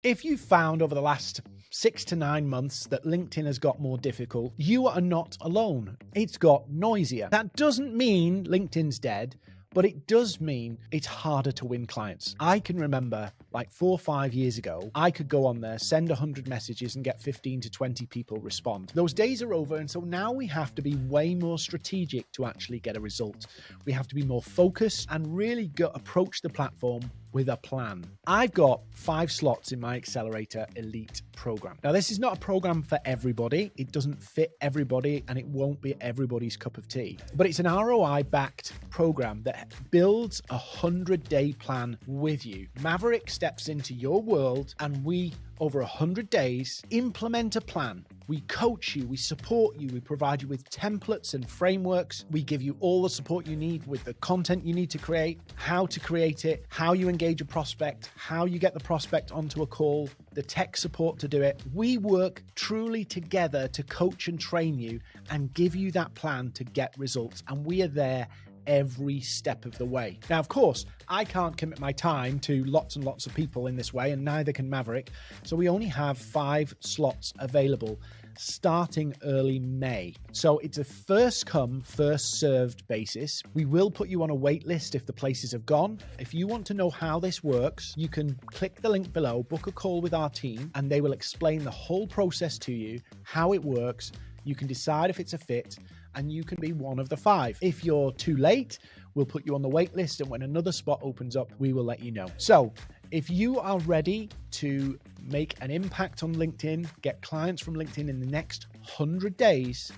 If you've found over the last 6 to 9 months that LinkedIn has got more difficult, you are not alone. It's got noisier. That doesn't mean LinkedIn's dead, but it does mean it's harder to win clients. I can remember like 4 or 5 years ago, I could go on there, send 100 messages and get 15 to 20 people respond. Those days are over, and so now we have to be way more strategic to actually get a result. We have to be more focused and really approach the platform with a plan. I've got 5 slots in my Accelerator Elite program. Now, this is not a program for everybody. It doesn't fit everybody, and it won't be everybody's cup of tea. But it's an ROI-backed program that builds a 100-day plan with you. Maverrik steps into your world, and we, over 100 days, implement a plan. We coach you, we support you, we provide you with templates and frameworks. We give you all the support you need with the content you need to create, how to create it, how you engage a prospect, how you get the prospect onto a call, the tech support to do it. We work truly together to coach and train you and give you that plan to get results. And we are there every step of the way. Now, of course, I can't commit my time to lots and lots of people in this way, and neither can Maverrik. So we only have 5 slots available starting early May. So it's a first come, first served basis. We will put you on a wait list if the places have gone. If you want to know how this works, you can click the link below, book a call with our team, and they will explain the whole process to you, how it works. You can decide if it's a fit, and you can be one of the 5. If you're too late, we'll put you on the wait list, and when another spot opens up, we will let you know. So if you are ready to make an impact on LinkedIn, get clients from LinkedIn in the next 100 days,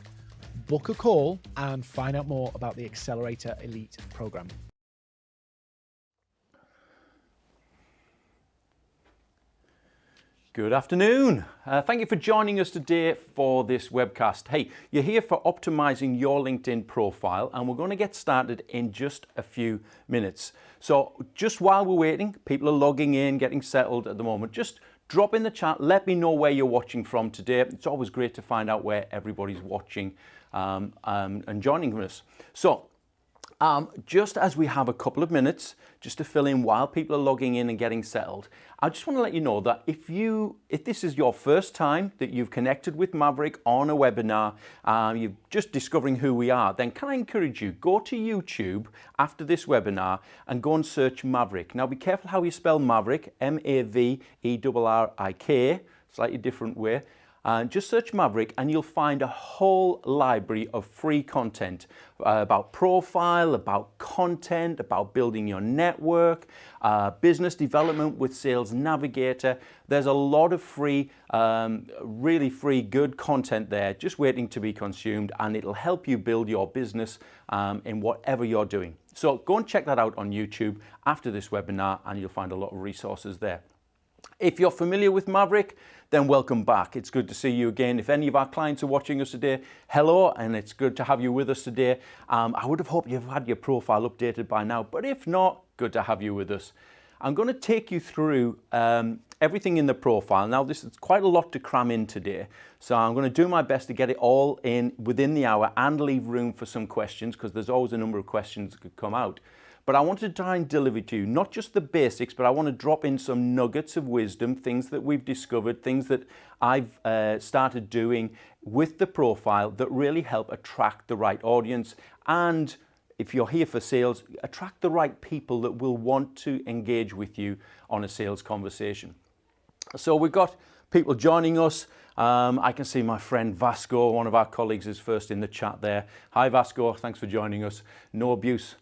book a call and find out more about the Accelerator Elite program. Good afternoon. Thank you for joining us today for this webcast. Hey, you're here for optimizing your LinkedIn profile, and we're going to get started in just a few minutes. So just while we're waiting, people are logging in, getting settled at the moment. Just drop in the chat, let me know where you're watching from today. It's always great to find out where everybody's watching and joining us. So just as we have a couple of minutes just to fill in while people are logging in and getting settled, I just want to let you know that if this is your first time that you've connected with Maverrik on a webinar, you're just discovering who we are, then can I encourage you, go to YouTube after this webinar and go and search Maverrik. Now be careful how you spell Maverrik, M-A-V-E-R-R-I-K, slightly different way. Just search Maverrik and you'll find a whole library of free content about profile, about content, about building your network, business development with Sales Navigator. There's a lot of free, really free, good content there just waiting to be consumed, and it'll help you build your business in whatever you're doing. So go and check that out on YouTube after this webinar and you'll find a lot of resources there. If you're familiar with Maverrik, then welcome back. It's good to see you again. If any of our clients are watching us today, hello, and it's good to have you with us today. I would have hoped you've had your profile updated by now, but if not, good to have you with us. I'm going to take you through everything in the profile. Now, this is quite a lot to cram in today, so I'm going to do my best to get it all in within the hour and leave room for some questions, because there's always a number of questions that could come out. But I want to try and deliver to you not just the basics, but I want to drop in some nuggets of wisdom, things that we've discovered, things that I've started doing with the profile that really help attract the right audience. And if you're here for sales, attract the right people that will want to engage with you on a sales conversation. So we've got people joining us. I can see my friend Vasco, one of our colleagues, is first in the chat there. Hi Vasco, thanks for joining us. No abuse.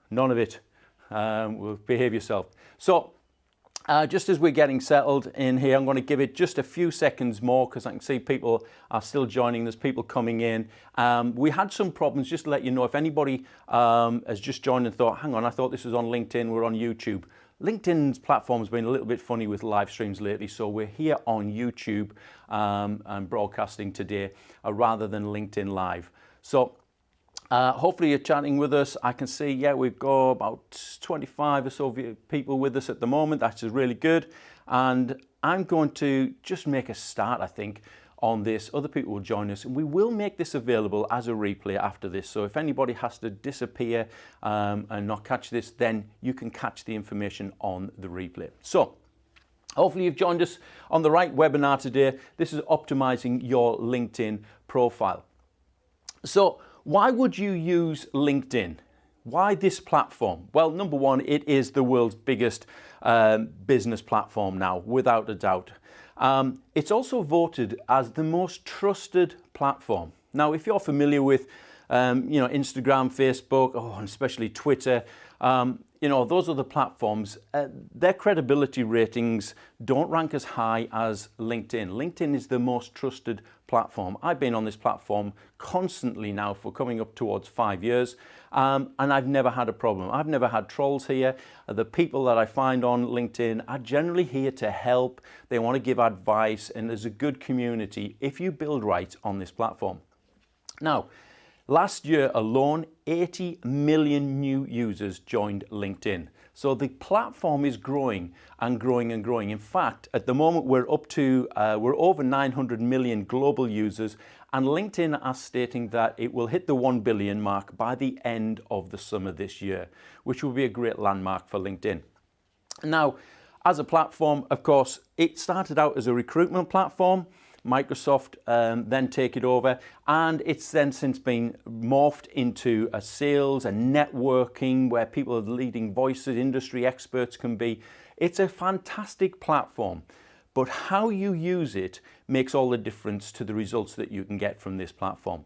None of it. Will behave yourself. So just as we're getting settled in here, I'm going to give it just a few seconds more because I can see people are still joining. There's people coming in. We had some problems, just to let you know, if anybody has just joined and thought, hang on, I thought this was on LinkedIn, we're on YouTube. LinkedIn's platform's been a little bit funny with live streams lately, so we're here on YouTube and broadcasting today rather than LinkedIn Live. So hopefully you're chatting with us. I can see, yeah, we've got about 25 or so people with us at the moment. That's really good. And I'm going to just make a start, I think, on this. Other people will join us, and we will make this available as a replay after this. So if anybody has to disappear and not catch this, then you can catch the information on the replay. So Hopefully you've joined us on the right webinar today. This is optimizing your LinkedIn profile. So why would you use LinkedIn? Why this platform? Well, number one, it is the world's biggest business platform now, without a doubt. It's also voted as the most trusted platform. Now, if you're familiar with Instagram, Facebook, and especially Twitter, those other platforms, their credibility ratings don't rank as high as LinkedIn. LinkedIn is the most trusted platform. I've been on this platform constantly now for coming up towards 5 years, and I've never had a problem. I've never had trolls here. The people that I find on LinkedIn are generally here to help. They want to give advice, and there's a good community if you build right on this platform. Now, last year alone, 80 million new users joined LinkedIn. So the platform is growing and growing and growing. In fact, at the moment, we're over 900 million global users, and LinkedIn are stating that it will hit the 1 billion mark by the end of the summer this year, which will be a great landmark for LinkedIn. Now, as a platform, of course, it started out as a recruitment platform. Microsoft then take it over, and it's then since been morphed into a sales and networking where people are the leading voices, industry experts can be. It's a fantastic platform, but how you use it makes all the difference to the results that you can get from this platform.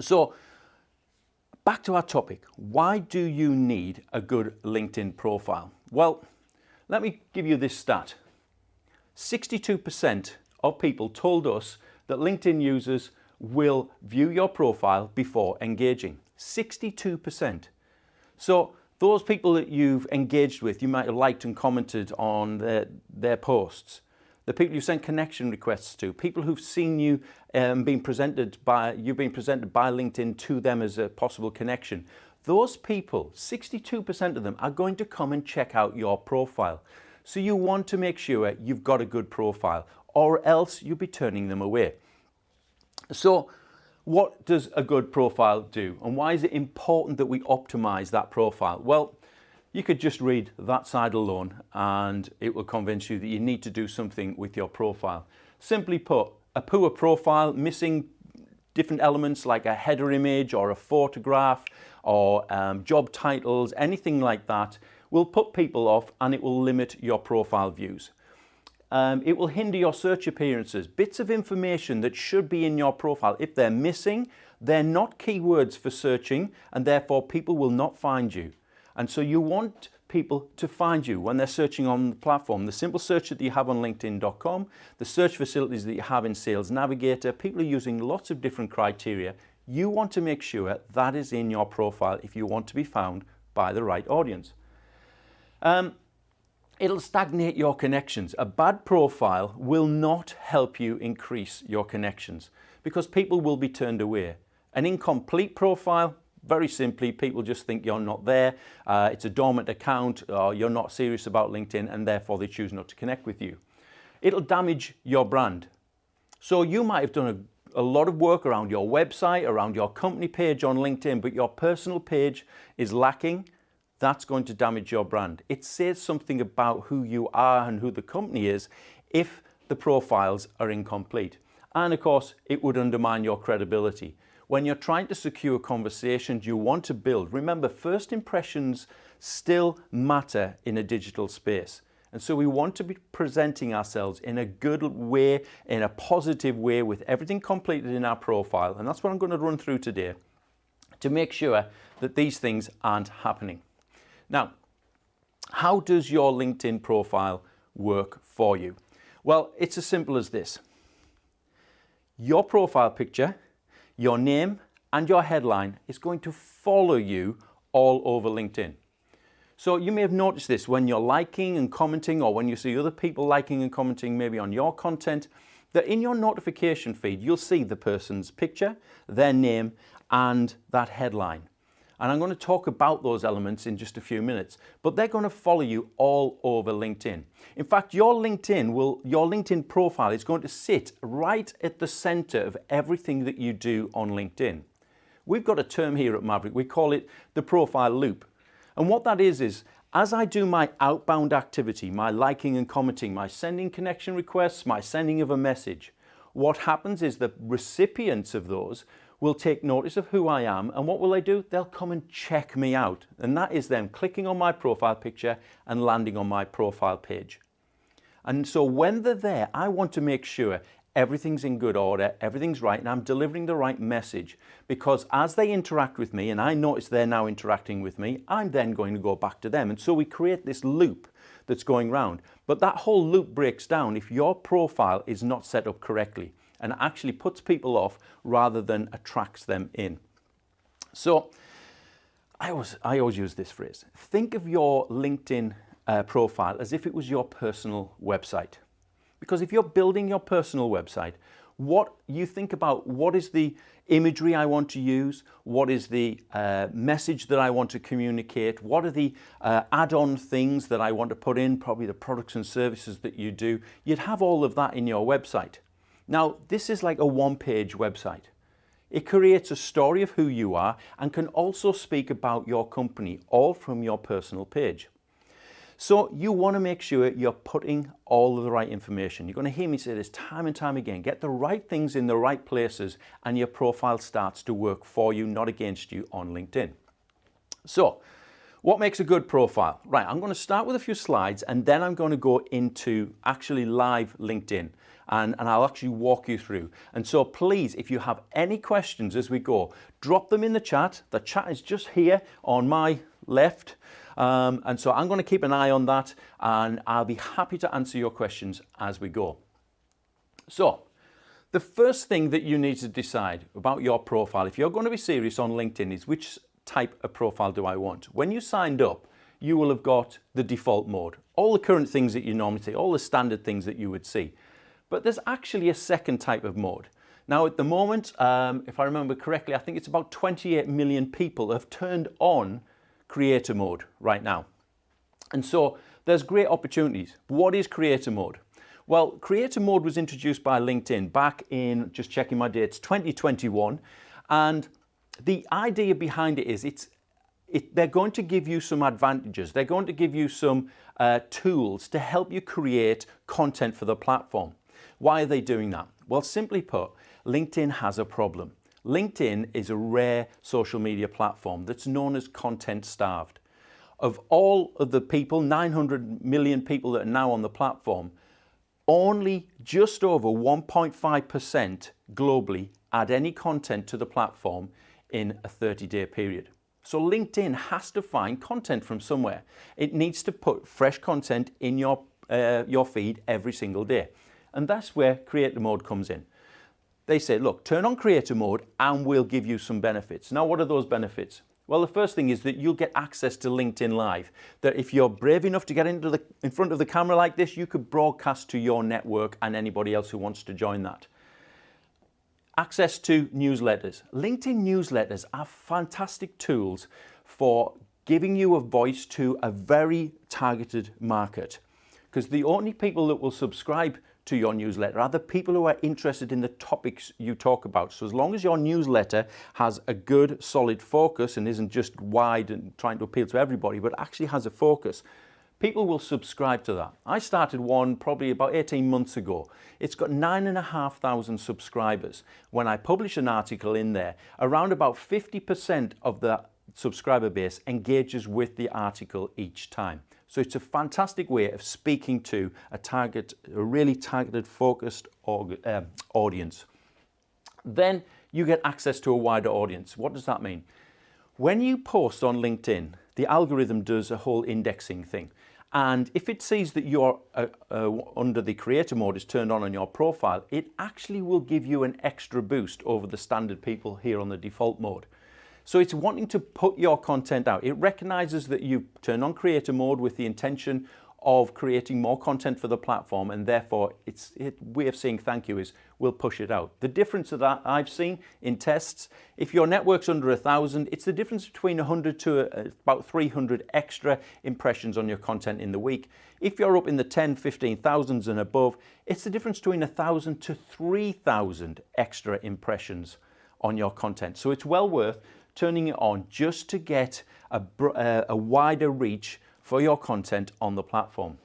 So back to our topic. Why do you need a good LinkedIn profile? Well, let me give you this stat. 62% of people told us that LinkedIn users will view your profile before engaging. 62%. So those people that you've engaged with, you might have liked and commented on their posts. The people you sent connection requests to, people who've seen you you've been presented by LinkedIn to them as a possible connection. Those people, 62% of them, are going to come and check out your profile. So you want to make sure you've got a good profile, or else you'll be turning them away. So what does a good profile do, and why is it important that we optimize that profile? Well, you could just read that side alone and it will convince you that you need to do something with your profile. Simply put, a poor profile, missing different elements like a header image or a photograph or job titles, anything like that, will put people off and it will limit your profile views. It will hinder your search appearances. Bits of information that should be in your profile, if they're missing, they're not keywords for searching, and therefore people will not find you. And so you want people to find you when they're searching on the platform. The simple search that you have on LinkedIn.com, the search facilities that you have in Sales Navigator, people are using lots of different criteria. You want to make sure that is in your profile if you want to be found by the right audience. It'll stagnate your connections. A bad profile will not help you increase your connections because people will be turned away. An incomplete profile, very simply, people just think you're not there, it's a dormant account, or you're not serious about LinkedIn, and therefore they choose not to connect with you. It'll damage your brand. So you might have done a lot of work around your website, around your company page on LinkedIn, but your personal page is lacking. That's going to damage your brand. It says something about who you are and who the company is if the profiles are incomplete. And of course, it would undermine your credibility. When you're trying to secure conversations you want to build, remember, first impressions still matter in a digital space. And so we want to be presenting ourselves in a good way, in a positive way, with everything completed in our profile. And that's what I'm going to run through today to make sure that these things aren't happening. Now, how does your LinkedIn profile work for you? Well, it's as simple as this. Your profile picture, your name, and your headline is going to follow you all over LinkedIn. So you may have noticed this when you're liking and commenting, or when you see other people liking and commenting maybe on your content, that in your notification feed, you'll see the person's picture, their name, and that headline. And I'm going to talk about those elements in just a few minutes, but they're going to follow you all over LinkedIn. In fact, your LinkedIn profile is going to sit right at the center of everything that you do on LinkedIn. We've got a term here at Maverrik. We call it the profile loop. And what that is As I do my outbound activity, my liking and commenting, my sending connection requests, my sending of a message, what happens is the recipients of those will take notice of who I am, and what will they do? They'll come and check me out. And that is them clicking on my profile picture and landing on my profile page. And so when they're there, I want to make sure everything's in good order, everything's right, and I'm delivering the right message, because as they interact with me and I notice they're now interacting with me, I'm then going to go back to them. And so we create this loop that's going round. But that whole loop breaks down if your profile is not set up correctly and actually puts people off rather than attracts them in. So I always use this phrase. Think of your LinkedIn profile as if it was your personal website. Because if you're building your personal website, what you think about, what is the imagery I want to use? What is the message that I want to communicate? What are the add-on things that I want to put in? Probably the products and services that you do. You'd have all of that in your website. Now, this is like a one-page website. It creates a story of who you are and can also speak about your company, all from your personal page. So you want to make sure you're putting all of the right information. You're going to hear me say this time and time again. Get the right things in the right places and your profile starts to work for you, not against you on LinkedIn. So what makes a good profile? Right, I'm going to start with a few slides and then I'm going to go into actually live LinkedIn and I'll actually walk you through. And so please, if you have any questions as we go, drop them in the chat. The chat is just here on my left. And so I'm going to keep an eye on that and I'll be happy to answer your questions as we go. So the first thing that you need to decide about your profile, if you're going to be serious on LinkedIn, is which type of profile do I want? When you signed up, you will have got the default mode, all the current things that you normally see, all the standard things that you would see. But there's actually a second type of mode. Now at the moment, if I remember correctly, I think it's about 28 million people have turned on creator mode right now. And so there's great opportunities. What is creator mode? Well, creator mode was introduced by LinkedIn back in, just checking my dates, 2021. And the idea behind it is they're going to give you some advantages. They're going to give you some tools to help you create content for the platform. Why are they doing that? Well, simply put, LinkedIn has a problem. LinkedIn is a rare social media platform that's known as content starved. Of all of the people, 900 million people that are now on the platform, only just over 1.5% globally add any content to the platform in a 30-day period. So LinkedIn has to find content from somewhere. It needs to put fresh content in your feed every single day. And that's where creator mode comes in. They say, look, turn on creator mode and we'll give you some benefits. Now, what are those benefits? Well, the first thing is that you'll get access to LinkedIn Live. That if you're brave enough to get in front of the camera like this, you could broadcast to your network and anybody else who wants to join that. Access to newsletters. LinkedIn newsletters are fantastic tools for giving you a voice to a very targeted market. Because the only people that will subscribe to your newsletter are the people who are interested in the topics you talk about. So as long as your newsletter has a good, solid focus and isn't just wide and trying to appeal to everybody, but actually has a focus, people will subscribe to that. I started one probably about 18 months ago. It's got 9,500 subscribers. When I publish an article in there, around about 50% of the subscriber base engages with the article each time. So it's a fantastic way of speaking to a really targeted, focused audience. Then you get access to a wider audience. What does that mean? When you post on LinkedIn, the algorithm does a whole indexing thing. And if it sees that you're under the creator mode is turned on your profile, it actually will give you an extra boost over the standard people here on the default mode. So it's wanting to put your content out. It recognizes that you turn on creator mode with the intention of creating more content for the platform, and therefore its way of saying thank you is we'll push it out. The difference that I've seen in tests, if your network's under 1,000, it's the difference between 100 to about 300 extra impressions on your content in the week. If you're up in the 10, 15,000s and above, it's the difference between 1,000 to 3,000 extra impressions on your content. So it's well worth turning it on just to get a wider reach for your content on the platform.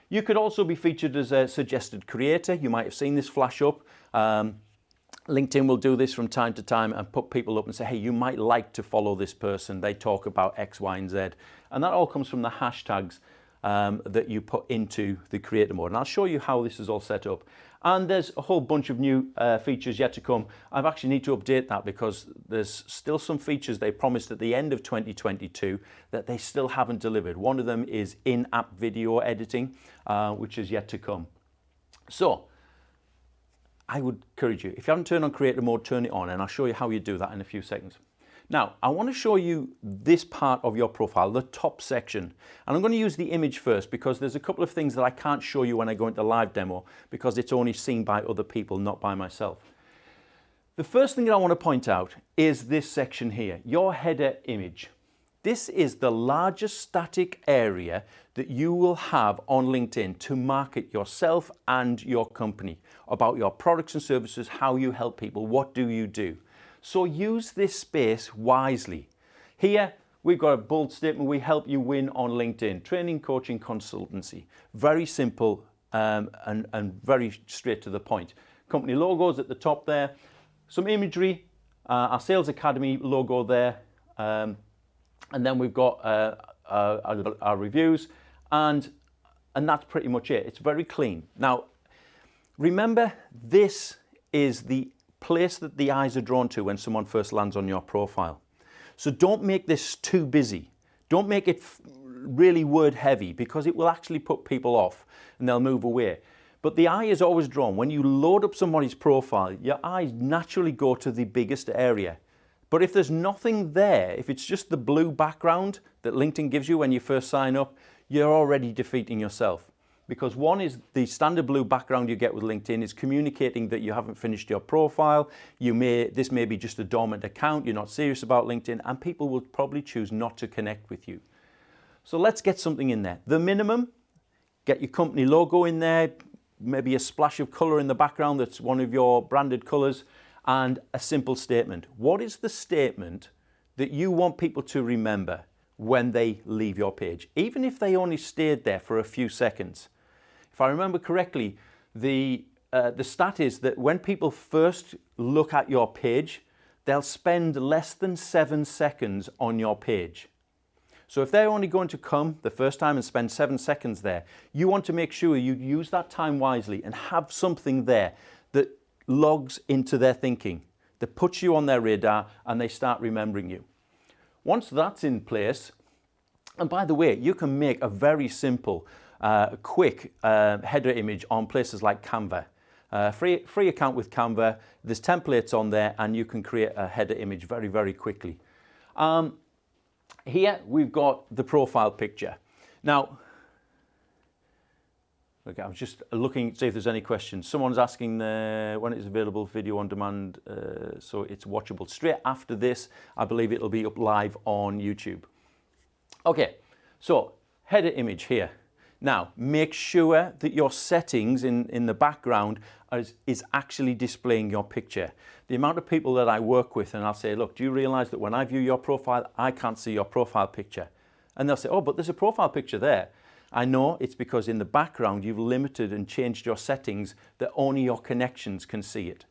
You could also be featured as a suggested creator. You might have seen this flash up. LinkedIn will do this from time to time and put people up and say, hey, you might like to follow this person. They talk about X, Y, and Z. And that all comes from the hashtags that you put into the creator mode. And I'll show you how this is all set up. And there's a whole bunch of new features yet to come. I actually need to update that because there's still some features they promised at the end of 2022 that they still haven't delivered. One of them is in-app video editing, which is yet to come. So I would encourage you, if you haven't turned on creator mode, turn it on, and I'll show you how you do that in a few seconds. Now, I want to show you this part of your profile, the top section. And I'm going to use the image first because there's a couple of things that I can't show you when I go into live demo because it's only seen by other people, not by myself. The first thing that I want to point out is this section here, your header image. This is the largest static area that you will have on LinkedIn to market yourself and your company about your products and services, how you help people, what do you do. So use this space wisely. Here we've got a bold statement, we help you win on LinkedIn, training, coaching, consultancy. Very simple and very straight to the point. Company logos at the top there, some imagery, our Sales Academy logo there, and then we've got our reviews, and that's pretty much it. It's very clean. Now, remember, this is the place that the eyes are drawn to when someone first lands on your profile. So don't make this too busy. Don't make it really word heavy because it will actually put people off and they'll move away. But the eye is always drawn. When you load up somebody's profile, your eyes naturally go to the biggest area. But if there's nothing there, if it's just the blue background that LinkedIn gives you when you first sign up, you're already defeating yourself. Because one is the standard blue background you get with LinkedIn is communicating that you haven't finished your profile. This may be just a dormant account, you're not serious about LinkedIn, and people will probably choose not to connect with you. So let's get something in there. The minimum, get your company logo in there, maybe a splash of color in the background that's one of your branded colors, and a simple statement. What is the statement that you want people to remember when they leave your page, even if they only stayed there for a few seconds? If I remember correctly, the stat is that when people first look at your page, they'll spend less than 7 seconds on your page. So if they're only going to come the first time and spend 7 seconds there, you want to make sure you use that time wisely and have something there that logs into their thinking, that puts you on their radar and they start remembering you. Once that's in place, and by the way, you can make a very simple quick header image on places like Canva. Free account with Canva, there's templates on there and you can create a header image very, very quickly. Here we've got the profile picture. Now, okay, I'm just looking to see if there's any questions. Someone's asking when it's available, video on demand, so it's watchable. Straight after this, I believe it'll be up live on YouTube. Okay, so header image here. Now, make sure that your settings in the background is actually displaying your picture. The amount of people that I work with, and I'll say, look, do you realize that when I view your profile, I can't see your profile picture? And they'll say, oh, but there's a profile picture there. I know it's because in the background, you've limited and changed your settings that only your connections can see it.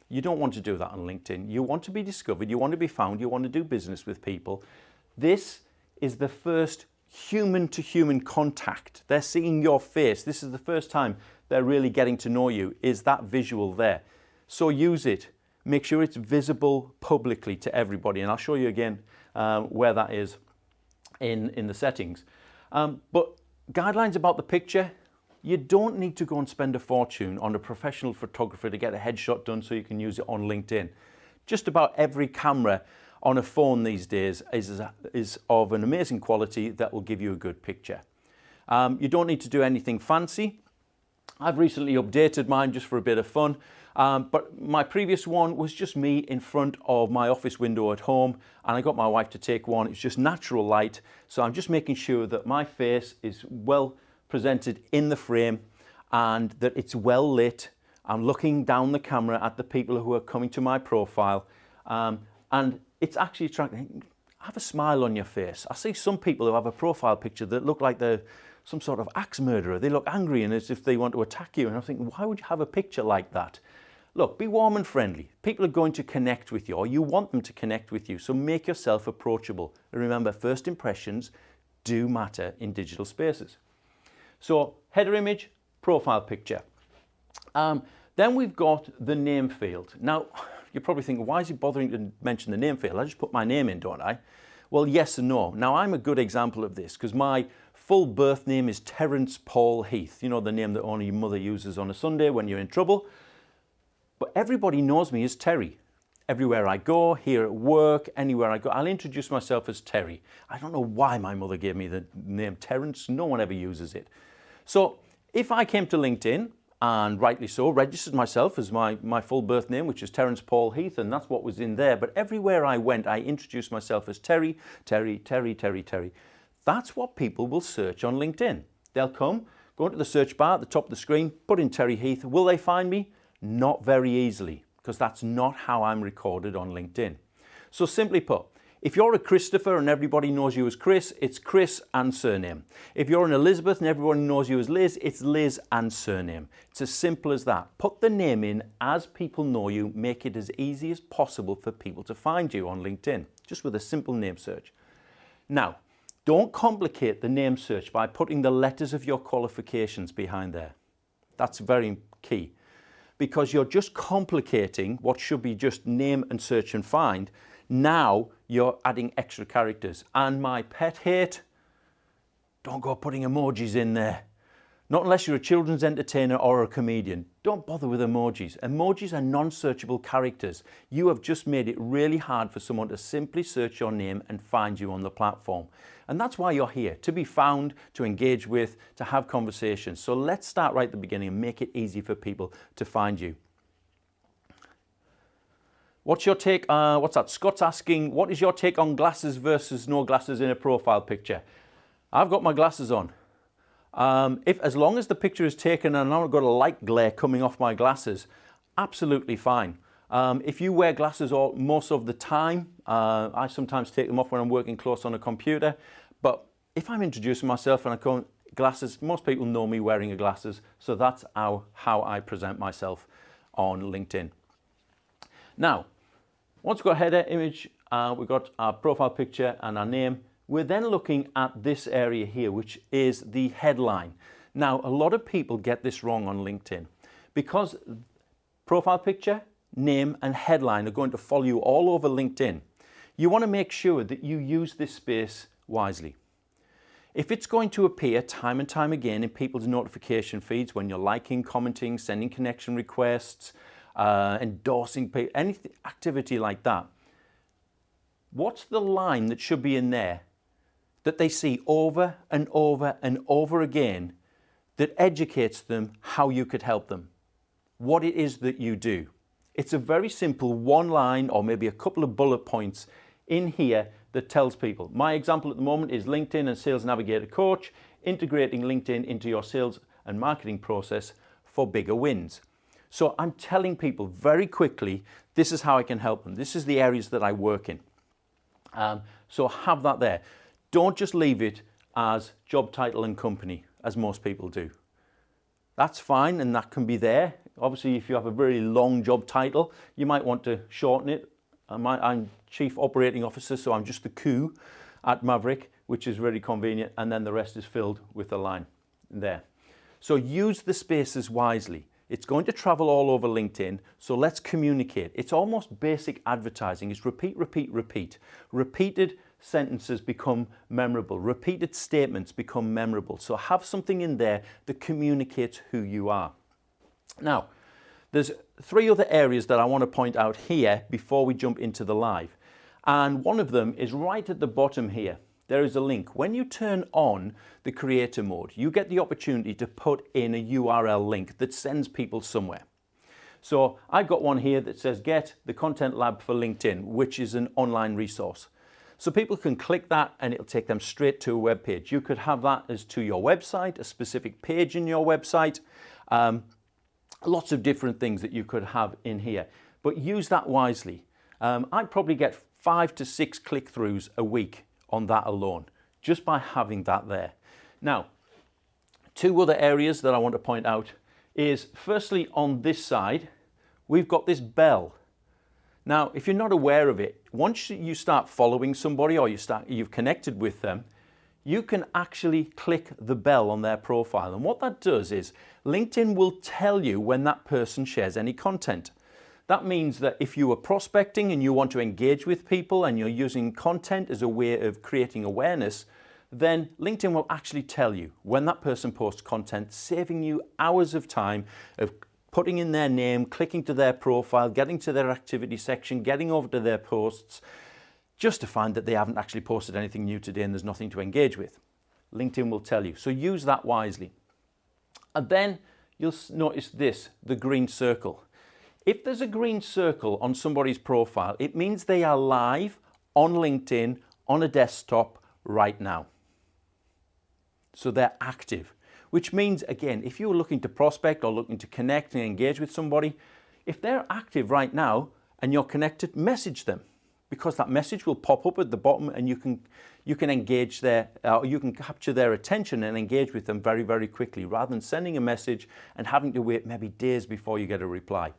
You don't want to do that on LinkedIn. You want to be discovered, you want to be found, you want to do business with people. This is the first human-to-human contact. They're seeing your face. This is the first time they're really getting to know you, is that visual there. So use it. Make sure it's visible publicly to everybody. And I'll show you again where that is in the settings. But guidelines about the picture, you don't need to go and spend a fortune on a professional photographer to get a headshot done so you can use it on LinkedIn. Just about every camera on a phone these days is of an amazing quality that will give you a good picture. You don't need to do anything fancy. I've recently updated mine just for a bit of fun, but my previous one was just me in front of my office window at home, and I got my wife to take one. It's just natural light, so I'm just making sure that my face is well presented in the frame and that it's well lit. I'm looking down the camera at the people who are coming to my profile, and it's actually attracting. have a smile on your face. I see some people who have a profile picture that look like they're some sort of axe murderer. They look angry and as if they want to attack you. And I'm thinking, why would you have a picture like that? Look, be warm and friendly. People are going to connect with you, or you want them to connect with you. So make yourself approachable. And remember, first impressions do matter in digital spaces. So header image, profile picture. Then we've got the name field. Now, you're probably thinking, why is he bothering to mention the name field? I just put my name in, don't I? Well, yes and no. Now, I'm a good example of this because my full birth name is 𝗕𝗵𝗺𝗺. You know, the name that only your mother uses on a Sunday when you're in trouble. But everybody knows me as Terry. Everywhere I go, here at work, anywhere I go, I'll introduce myself as Terry. I don't know why my mother gave me the name Terence. No one ever uses it. So if I came to LinkedIn, and rightly so, registered myself as my full birth name, which is 𝗕𝗵𝗺𝗺, and that's what was in there. But everywhere I went, I introduced myself as Terry, Terry, Terry, Terry, Terry. That's what people will search on LinkedIn. They'll come, go into the search bar at the top of the screen, put in Terry Heath. Will they find me? Not very easily, because that's not how I'm recorded on LinkedIn. So simply put, if you're a Christopher and everybody knows you as Chris, it's Chris and surname. If you're an Elizabeth and everyone knows you as Liz, it's Liz and surname. It's as simple as that. Put the name in as people know you. Make it as easy as possible for people to find you on LinkedIn, just with a simple name search. Now, don't complicate the name search by putting the letters of your qualifications behind there. That's very key, because you're just complicating what should be just name and search and find. Now you're adding extra characters. And my pet hate, don't go putting emojis in there. Not unless you're a children's entertainer or a comedian. Don't bother with emojis. Emojis are non-searchable characters. You have just made it really hard for someone to simply search your name and find you on the platform. And that's why you're here, to be found, to engage with, to have conversations. So let's start right at the beginning and make it easy for people to find you. What's your take? What's that? Scott's asking, what is your take on glasses versus no glasses in a profile picture? I've got my glasses on. As long as the picture is taken and I've not got a light glare coming off my glasses, absolutely fine. If you wear glasses most of the time, I sometimes take them off when I'm working close on a computer. But if I'm introducing myself and I come glasses, most people know me wearing glasses. So that's how I present myself on LinkedIn. Now, once we've got header image, we've got our profile picture and our name. We're then looking at this area here, which is the headline. Now, a lot of people get this wrong on LinkedIn because profile picture, name, and headline are going to follow you all over LinkedIn. You want to make sure that you use this space wisely. If it's going to appear time and time again in people's notification feeds when you're liking, commenting, sending connection requests, endorsing people, any activity like that, what's the line that should be in there that they see over and over and over again that educates them how you could help them, what it is that you do? It's a very simple one line or maybe a couple of bullet points in here that tells people. My example at the moment is LinkedIn and Sales Navigator Coach, integrating LinkedIn into your sales and marketing process for bigger wins. So I'm telling people very quickly, this is how I can help them. This is the areas that I work in. So have that there. Don't just leave it as job title and company, as most people do. That's fine, and that can be there. Obviously, if you have a very long job title, you might want to shorten it. I'm Chief Operating Officer, so I'm just the 𝗕 at Maverrik, which is very convenient, and then the rest is filled with a line there. So use the spaces wisely. It's going to travel all over LinkedIn, so let's communicate. It's almost basic advertising. It's repeat, repeat, repeat. Repeated sentences become memorable. Repeated statements become memorable. So have something in there that communicates who you are. Now, there's 3 other areas that I want to point out here before we jump into the live. And one of them is right at the bottom here. There is a link. When you turn on the creator mode, you get the opportunity to put in a URL link that sends people somewhere. So I've got one here that says get the content lab for LinkedIn, which is an online resource. So people can click that and it'll take them straight to a web page. You could have that as to your website, a specific page in your website, lots of different things that you could have in here, but use that wisely. I probably get 5 to 6 click-throughs a week on that alone, just by having that there. Now, two other areas that I want to point out is, firstly, on this side, we've got this bell. Now, if you're not aware of it, once you start following somebody or you've connected with them, you can actually click the bell on their profile. And what that does is LinkedIn will tell you when that person shares any content. That means that if you are prospecting and you want to engage with people and you're using content as a way of creating awareness, then LinkedIn will actually tell you when that person posts content, saving you hours of time of putting in their name, clicking to their profile, getting to their activity section, getting over to their posts, just to find that they haven't actually posted anything new today and there's nothing to engage with. LinkedIn will tell you. So use that wisely. And then you'll notice this, the green circle. If there's a green circle on somebody's profile, it means they are live on LinkedIn on a desktop right now. So they're active, which means, again, if you're looking to prospect or looking to connect and engage with somebody, if they're active right now and you're connected, message them, because that message will pop up at the bottom and you can engage you can capture their attention and engage with them very, very quickly, rather than sending a message and having to wait maybe days before you get a reply.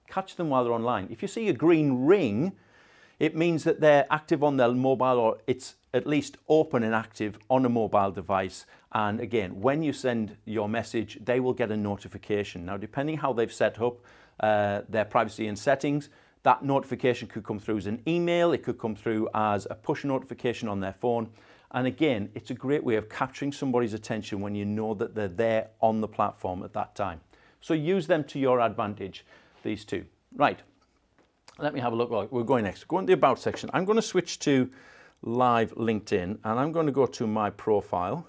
Catch them while they're online. If you see a green ring, it means that they're active on their mobile, or it's at least open and active on a mobile device. And again, when you send your message, they will get a notification. Now, depending how they've set up their privacy and settings, that notification could come through as an email, it could come through as a push notification on their phone. And again, it's a great way of capturing somebody's attention when you know that they're there on the platform at that time. So use them to your advantage, these two. Right, let me have a look. We're going next. Go in the About section. I'm going to switch to Live LinkedIn, and I'm going to go to my profile,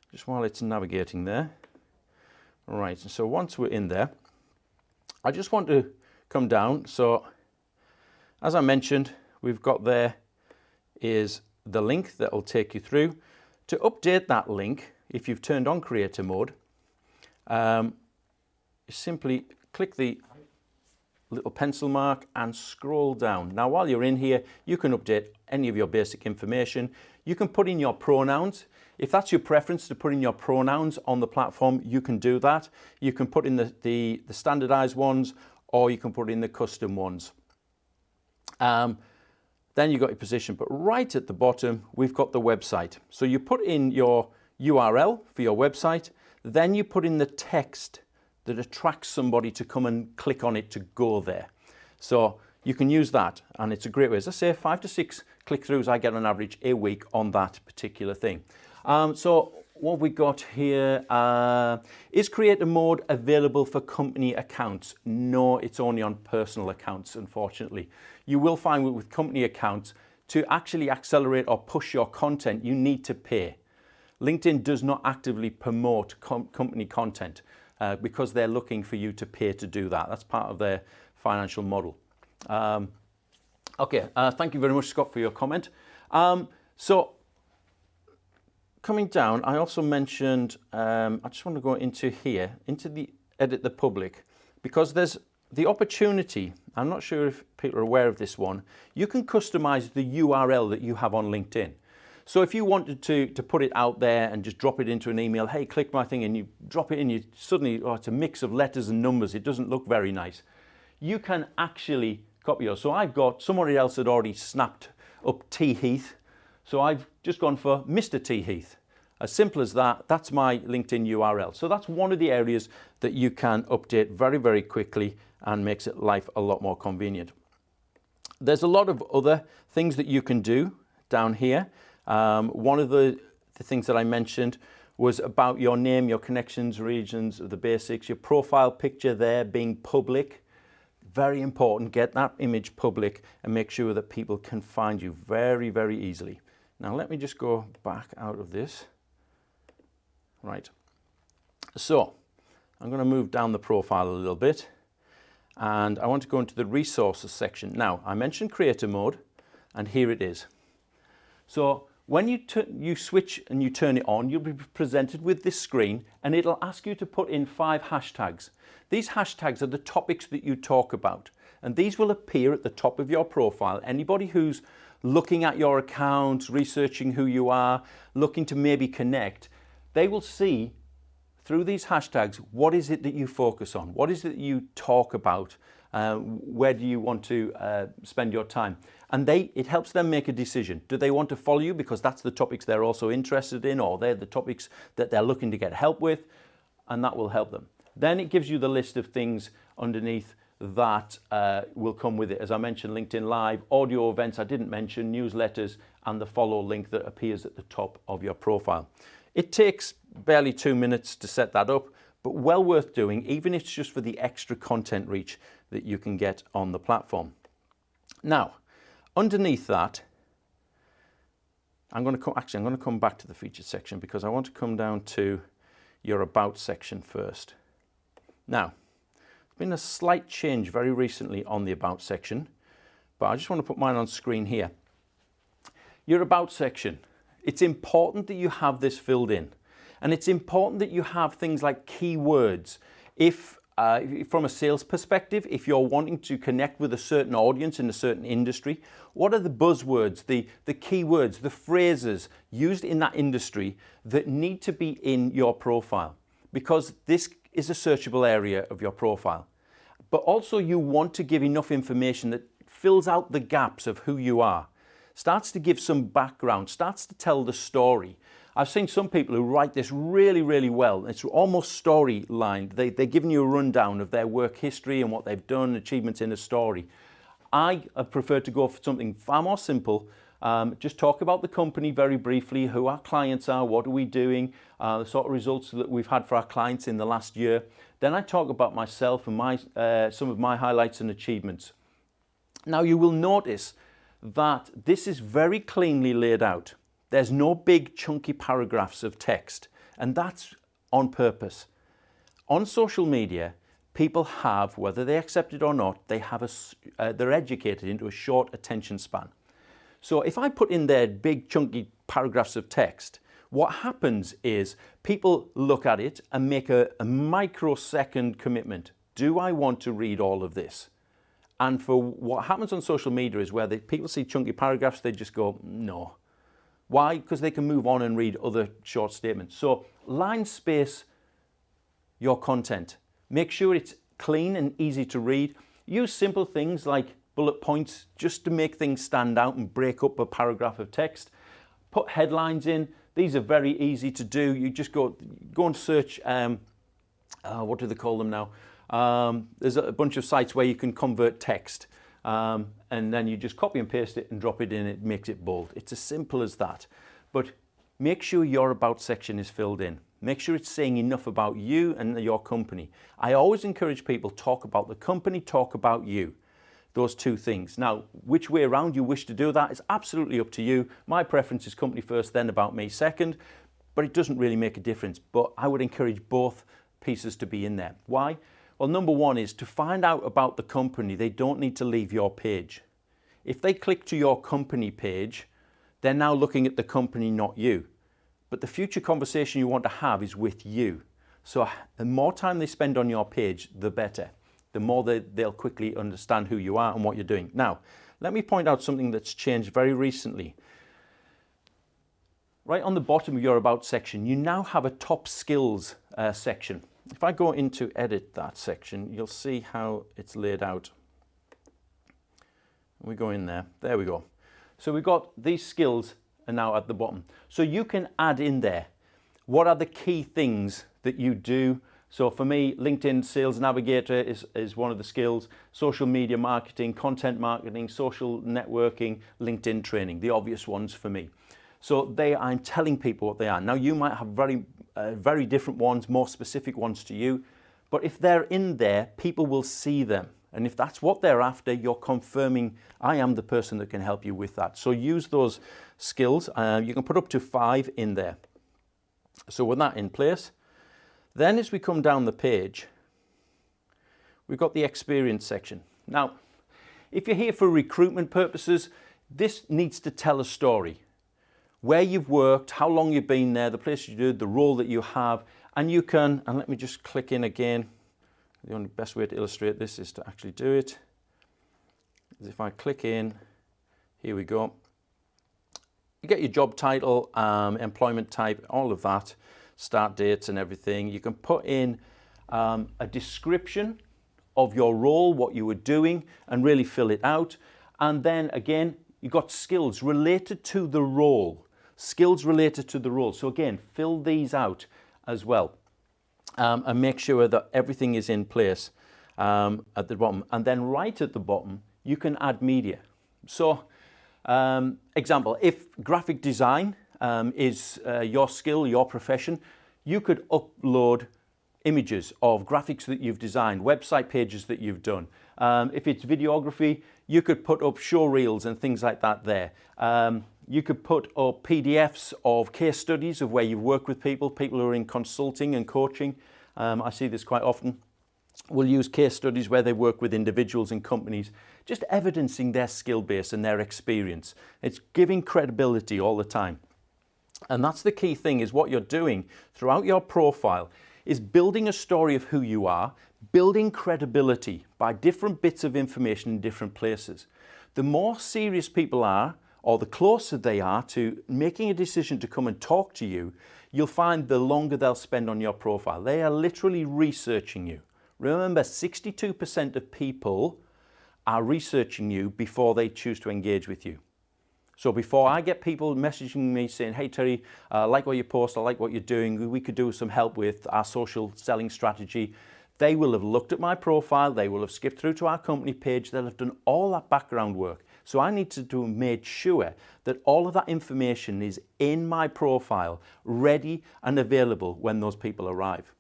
just while it's navigating there. All right, so once we're in there, I just want to come down. So as I mentioned, we've got there is the link that will take you through. To update that link, if you've turned on creator mode, you simply click the little pencil mark and scroll down. Now, while you're in here, you can update any of your basic information. You can put in your pronouns. If that's your preference to put in your pronouns on the platform, you can do that. You can put in the standardized ones, or you can put in the custom ones. Then you've got your position, but right at the bottom, we've got the website. So you put in your URL for your website, then you put in the text that attracts somebody to come and click on it to go there. So you can use that, and it's a great way. As I say, 5 to 6 click-throughs I get on average a week on that particular thing. So what we got here, is creator mode available for company accounts? No, it's only on personal accounts, unfortunately. You will find with company accounts, to actually accelerate or push your content, you need to pay. LinkedIn does not actively promote company content because they're looking for you to pay to do that. That's part of their financial model. Okay, thank you very much, Scott, for your comment. So coming down, I also mentioned, I just want to go into here, into the edit the public, because there's the opportunity. I'm not sure if people are aware of this one. You can customize the URL that you have on LinkedIn. So if you wanted to put it out there and just drop it into an email, hey, click my thing, and you drop it in, you suddenly, oh, it's a mix of letters and numbers. It doesn't look very nice. You can actually copy yours. So I've got, somebody else had already snapped up T Heath. So I've just gone for Mr. T Heath. As simple as that, that's my LinkedIn URL. So that's one of the areas that you can update very, very quickly and makes it life a lot more convenient. There's a lot of other things that you can do down here. One of the things that I mentioned was about your name, your connections, regions, the basics, your profile picture there being public. Very important, get that image public and make sure that people can find you very, very easily. Now let me just go back out of this. Right, so I'm going to move down the profile a little bit, and I want to go into the resources section. Now, I mentioned creator mode, and here it is. So when you switch and you turn it on, you'll be presented with this screen, and it'll ask you to put in 5 hashtags. These hashtags are the topics that you talk about. And these will appear at the top of your profile. Anybody who's looking at your account, researching who you are, looking to maybe connect, they will see through these hashtags, what is it that you focus on? What is it that you talk about? Where do you want to spend your time? And it helps them make a decision. Do they want to follow you because that's the topics they're also interested in, or they're the topics that they're looking to get help with? And that will help them. Then it gives you the list of things underneath that will come with it. As I mentioned, LinkedIn Live, audio events I didn't mention, newsletters, and the follow link that appears at the top of your profile. It takes barely 2 minutes to set that up, but well worth doing, even if it's just for the extra content reach that you can get on the platform. Now, underneath that, I'm going to come back to the featured section because I want to come down to your about section first. Now, there's been a slight change very recently on the about section, but I just want to put mine on screen here. Your about section, it's important that you have this filled in, and it's important that you have things like keywords. If from a sales perspective, if you're wanting to connect with a certain audience in a certain industry, what are the buzzwords, the keywords, the phrases used in that industry that need to be in your profile? Because this is a searchable area of your profile. But also you want to give enough information that fills out the gaps of who you are, starts to give some background, starts to tell the story. I've seen some people who write this really, really well. It's almost storyline. They're giving you a rundown of their work history and what they've done, achievements in a story. I prefer to go for something far more simple. Just talk about the company very briefly, who our clients are, what are we doing, the sort of results that we've had for our clients in the last year. Then I talk about myself and some of my highlights and achievements. Now you will notice that this is very cleanly laid out. There's no big chunky paragraphs of text, and that's on purpose. On social media, people have, whether they accept it or not, they're educated into a short attention span. So if I put in there big chunky paragraphs of text, what happens is people look at it and make a microsecond commitment. Do I want to read all of this? And for what happens on social media is where people see chunky paragraphs, they just go, no. Why? Because they can move on and read other short statements. So line space your content. Make sure it's clean and easy to read. Use simple things like bullet points just to make things stand out and break up a paragraph of text. Put headlines in. These are very easy to do. You just go and search, what do they call them now? There's a bunch of sites where you can convert text. And then you just copy and paste it and drop it in, it makes it bold. It's as simple as that. But make sure your about section is filled in. Make sure it's saying enough about you and your company. I always encourage people, talk about the company, talk about you. Those two things. Now, which way around you wish to do that is absolutely up to you. My preference is company first, then about me second, but it doesn't really make a difference. But I would encourage both pieces to be in there. Why? Well, number one is to find out about the company, they don't need to leave your page. If they click to your company page, they're now looking at the company, not you. But the future conversation you want to have is with you. So the more time they spend on your page, the better. The more they'll quickly understand who you are and what you're doing. Now, let me point out something that's changed very recently. Right on the bottom of your About section, you now have a top skills section. If I go into edit that section, you'll see how it's laid out. We go in there. There we go. So we've got these skills are now at the bottom. So you can add in there, what are the key things that you do? So for me, LinkedIn Sales Navigator is one of the skills, social media marketing, content marketing, social networking, LinkedIn training, the obvious ones for me. So I'm telling people what they are. Now you might have very different ones, more specific ones to you, but if they're in there, people will see them. And if that's what they're after, you're confirming, I am the person that can help you with that. So use those skills. You can put up to 5 in there. So with that in place, then as we come down the page, we've got the experience section. Now, if you're here for recruitment purposes, this needs to tell a story. Where you've worked, how long you've been there, the place you did, the role that you have, and you can, and let me just click in again. The only best way to illustrate this is to actually do it. is if I click in, here we go. You get your job title, employment type, all of that, start dates and everything. You can put in a description of your role, what you were doing, and really fill it out. And then again, you've got skills related to the role. Skills related to the role. So again, fill these out as well. And make sure that everything is in place at the bottom. And then right at the bottom, you can add media. So, example, if graphic design is your skill, your profession, you could upload images of graphics that you've designed, website pages that you've done. If it's videography, you could put up show reels and things like that there. You could put up PDFs of case studies of where you've worked with people who are in consulting and coaching. I see this quite often. We'll use case studies where they work with individuals and companies, just evidencing their skill base and their experience. It's giving credibility all the time. And that's the key thing, is what you're doing throughout your profile is building a story of who you are, building credibility by different bits of information in different places. The more serious people are, or the closer they are to making a decision to come and talk to you, you'll find the longer they'll spend on your profile. They are literally researching you. Remember, 62% of people are researching you before they choose to engage with you. So before I get people messaging me saying, hey Terry, I like what you post, I like what you're doing, we could do some help with our social selling strategy, they will have looked at my profile, they will have skipped through to our company page, they'll have done all that background work. So I need to make sure that all of that information is in my profile, ready and available when those people arrive.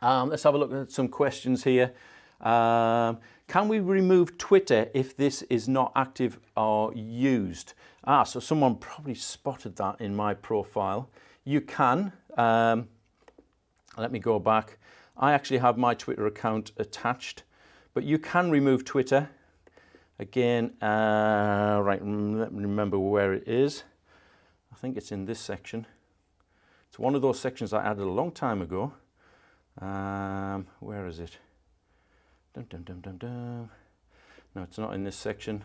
Let's have a look at some questions here. Can we remove Twitter if this is not active or used? So someone probably spotted that in my profile. You can. Let me go back. I actually have my Twitter account attached, but you can remove Twitter. Again, right, let me remember where it is. I think it's in this section. It's one of those sections I added a long time ago. Where is it? Dum, dum, dum, dum, dum. No, it's not in this section.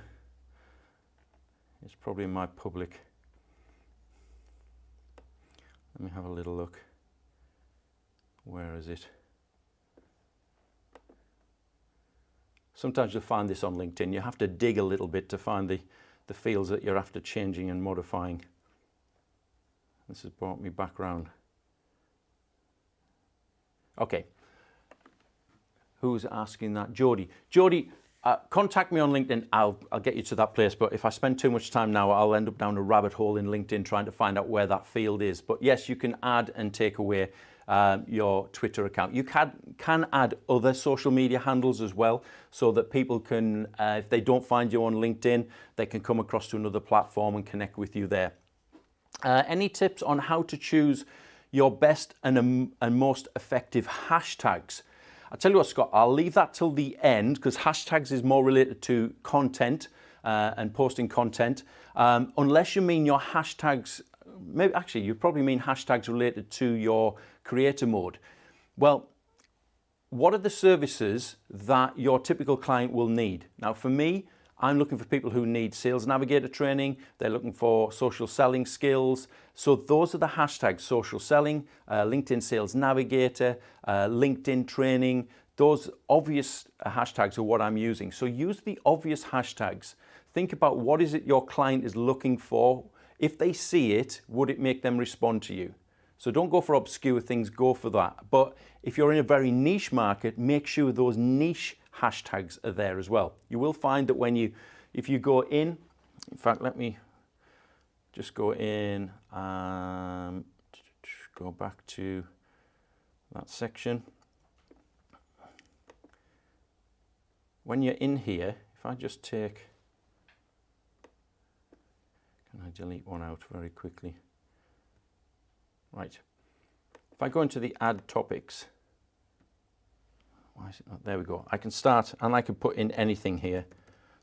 It's probably in my public. Let me have a little look. Where is it? Sometimes you'll find this on LinkedIn. You have to dig a little bit to find the fields that you're after changing and modifying. This has brought me back round. Okay. Who's asking that? Jody. Jody, contact me on LinkedIn. I'll get you to that place. But if I spend too much time now, I'll end up down a rabbit hole in LinkedIn trying to find out where that field is. But yes, you can add and take away your Twitter account. You can add other social media handles as well, so that people can, if they don't find you on LinkedIn, they can come across to another platform and connect with you there. Any tips on how to choose your best and most effective hashtags? I'll tell you what, Scott, I'll leave that till the end, because hashtags is more related to content and posting content. Unless you mean your hashtags, maybe actually you probably mean hashtags related to your creator mode. Well, what are the services that your typical client will need? Now for me, I'm looking for people who need Sales Navigator training. They're looking for social selling skills. So those are the hashtags: social selling, LinkedIn Sales Navigator, LinkedIn training. Those obvious hashtags are what I'm using. So use the obvious hashtags. Think about what is it your client is looking for. If they see it, would it make them respond to you? So don't go for obscure things, go for that. But if you're in a very niche market, make sure those niche hashtags are there as well. You will find that if you go in fact, let me just go in and go back to that section. When you're in here, if I just take, can I delete one out very quickly? Right. If I go into the add topics, why is it not? There we go. I can start and I can put in anything here,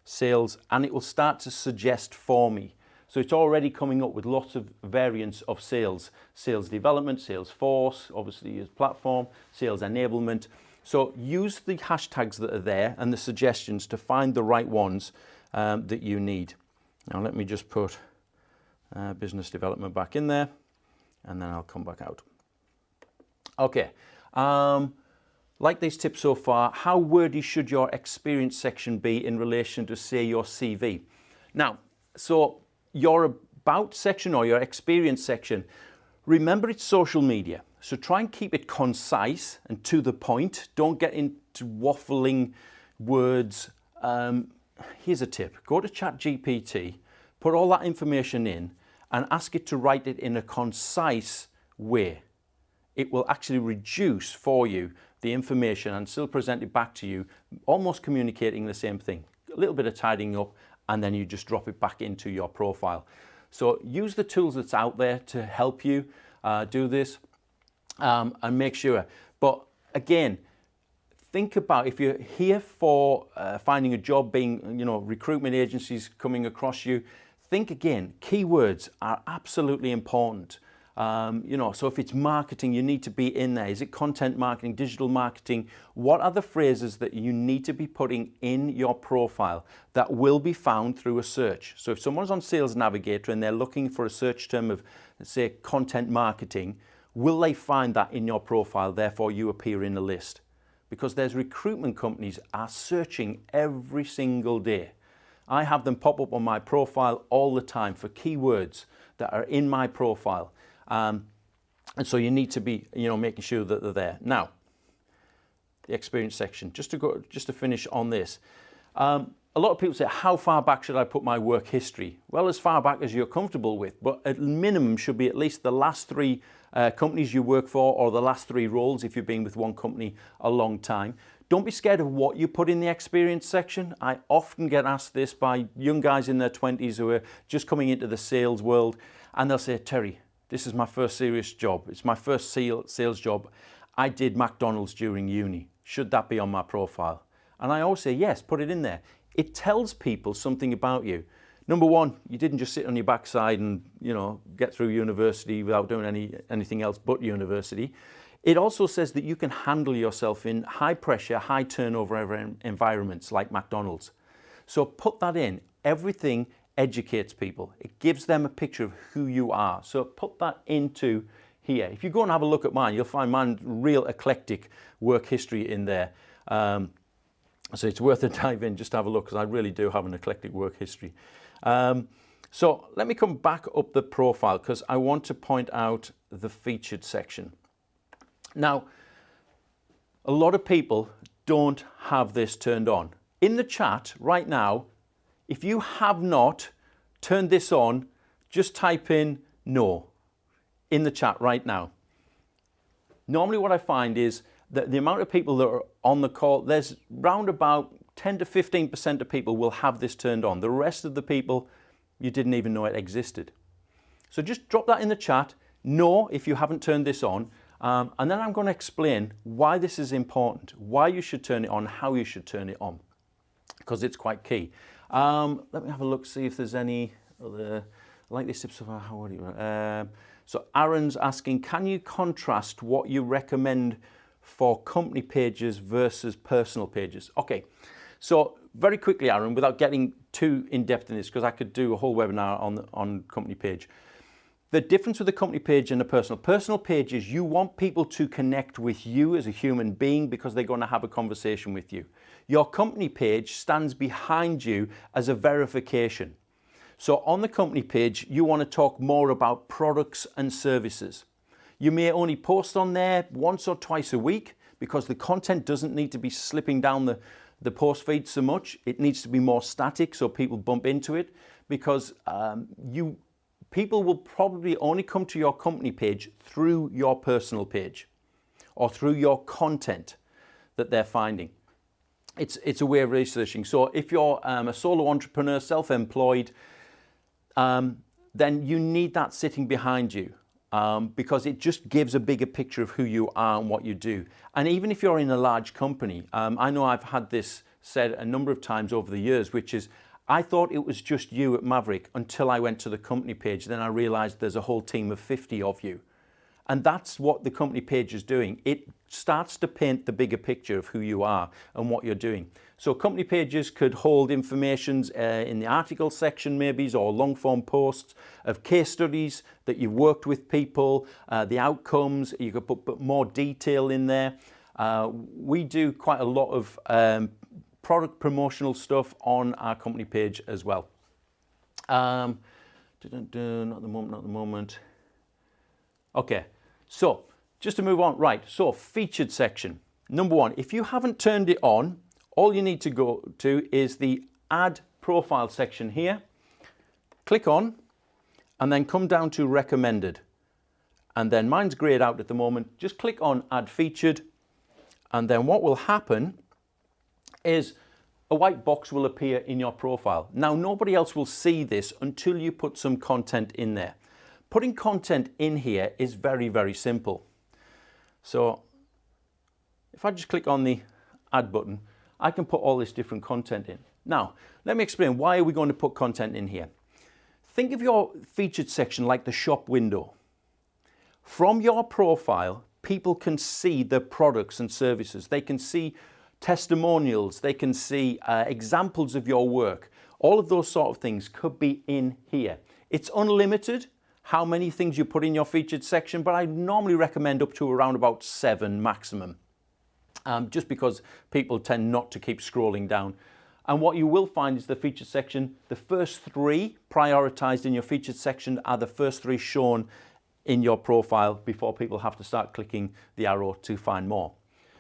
sales, and it will start to suggest for me. So it's already coming up with lots of variants of sales. Sales development, Salesforce, obviously is platform, sales enablement. So use the hashtags that are there and the suggestions to find the right ones that you need. Now let me just put business development back in there, and then I'll come back out. Okay, like these tips so far, how wordy should your experience section be in relation to, say, your CV? Now, so your about section or your experience section, remember it's social media. So try and keep it concise and to the point. Don't get into waffling words. Here's a tip. Go to ChatGPT, put all that information in, and ask it to write it in a concise way. It will actually reduce for you the information and still present it back to you, almost communicating the same thing. A little bit of tidying up, and then you just drop it back into your profile. So use the tools that's out there to help you do this, and make sure. But again, think about if you're here for finding a job, being, you know, recruitment agencies coming across you, think again, keywords are absolutely important. You know, so if it's marketing, you need to be in there. Is it content marketing, digital marketing? What are the phrases that you need to be putting in your profile that will be found through a search? So if someone's on Sales Navigator and they're looking for a search term of, say, content marketing, will they find that in your profile, therefore you appear in the list? Because there's recruitment companies are searching every single day. I have them pop up on my profile all the time for keywords that are in my profile. And so you need to be, you know, making sure that they're there. Now, the experience section, just to finish on this. A lot of people say, how far back should I put my work history? Well, as far back as you're comfortable with, but at minimum should be at least the last 3 companies you work for, or the last 3 roles if you've been with one company a long time. Don't be scared of what you put in the experience section. I often get asked this by young guys in their 20s who are just coming into the sales world, and they'll say, Terry, this is my first serious job. It's my first sales job. I did McDonald's during uni. Should that be on my profile? And I always say, yes, put it in there. It tells people something about you. Number one, you didn't just sit on your backside and, you know, get through university without doing anything else but university. It also says that you can handle yourself in high pressure, high turnover environments like McDonald's. So put that in. Everything educates people. It gives them a picture of who you are. So put that into here. If you go and have a look at mine, you'll find mine real eclectic work history in there. So it's worth a dive in, just to have a look, because I really do have an eclectic work history. So let me come back up the profile, because I want to point out the featured section. Now, a lot of people don't have this turned on. In the chat right now, if you have not turned this on, just type in no in the chat right now. Normally what I find is that the amount of people that are on the call, there's round about 10 to 15% of people will have this turned on. The rest of the people, you didn't even know it existed. So just drop that in the chat, no, if you haven't turned this on, and then I'm going to explain why this is important, why you should turn it on, how you should turn it on, because it's quite key. Let me have a look, see if there's any other, like this tip so far, how would you, so Aaron's asking, can you contrast what you recommend for company pages versus personal pages? Okay, so very quickly, Aaron, without getting too in-depth in this, because I could do a whole webinar on company page. The difference with a company page and a personal page is you want people to connect with you as a human being because they're going to have a conversation with you. Your company page stands behind you as a verification. So on the company page, you want to talk more about products and services. You may only post on there once or twice a week because the content doesn't need to be slipping down the post feed so much. It needs to be more static so people bump into it, because people will probably only come to your company page through your personal page or through your content that they're finding. It's a way of researching. So if you're a solo entrepreneur, self-employed, then you need that sitting behind you. Because it just gives a bigger picture of who you are and what you do. And even if you're in a large company, I know I've had this said a number of times over the years, which is, I thought it was just you at Maverrik until I went to the company page. Then I realized there's a whole team of 50 of you. And that's what the company page is doing. It starts to paint the bigger picture of who you are and what you're doing. So company pages could hold information in the article section maybe, or long form posts of case studies that you've worked with people, the outcomes. You could put more detail in there. We do quite a lot of product promotional stuff on our company page as well. Not at the moment. Okay, so just to move on, right, so featured section. Number one, if you haven't turned it on, all you need to go to is the add profile section here. Click on, and then come down to recommended. And then mine's grayed out at the moment. Just click on add featured, and then what will happen is a white box will appear in your profile. Now, nobody else will see this until you put some content in there. Putting content in here is very, very simple. So if I just click on the add button, I can put all this different content in. Now, let me explain, why are we going to put content in here? Think of your featured section like the shop window. From your profile, people can see the products and services. They can see testimonials, they can see examples of your work. All of those sort of things could be in here. It's unlimited how many things you put in your featured section, but I normally recommend up to around about 7 maximum, just because people tend not to keep scrolling down. And what you will find is the featured section, the first 3 prioritized in your featured section are the first 3 shown in your profile before people have to start clicking the arrow to find more.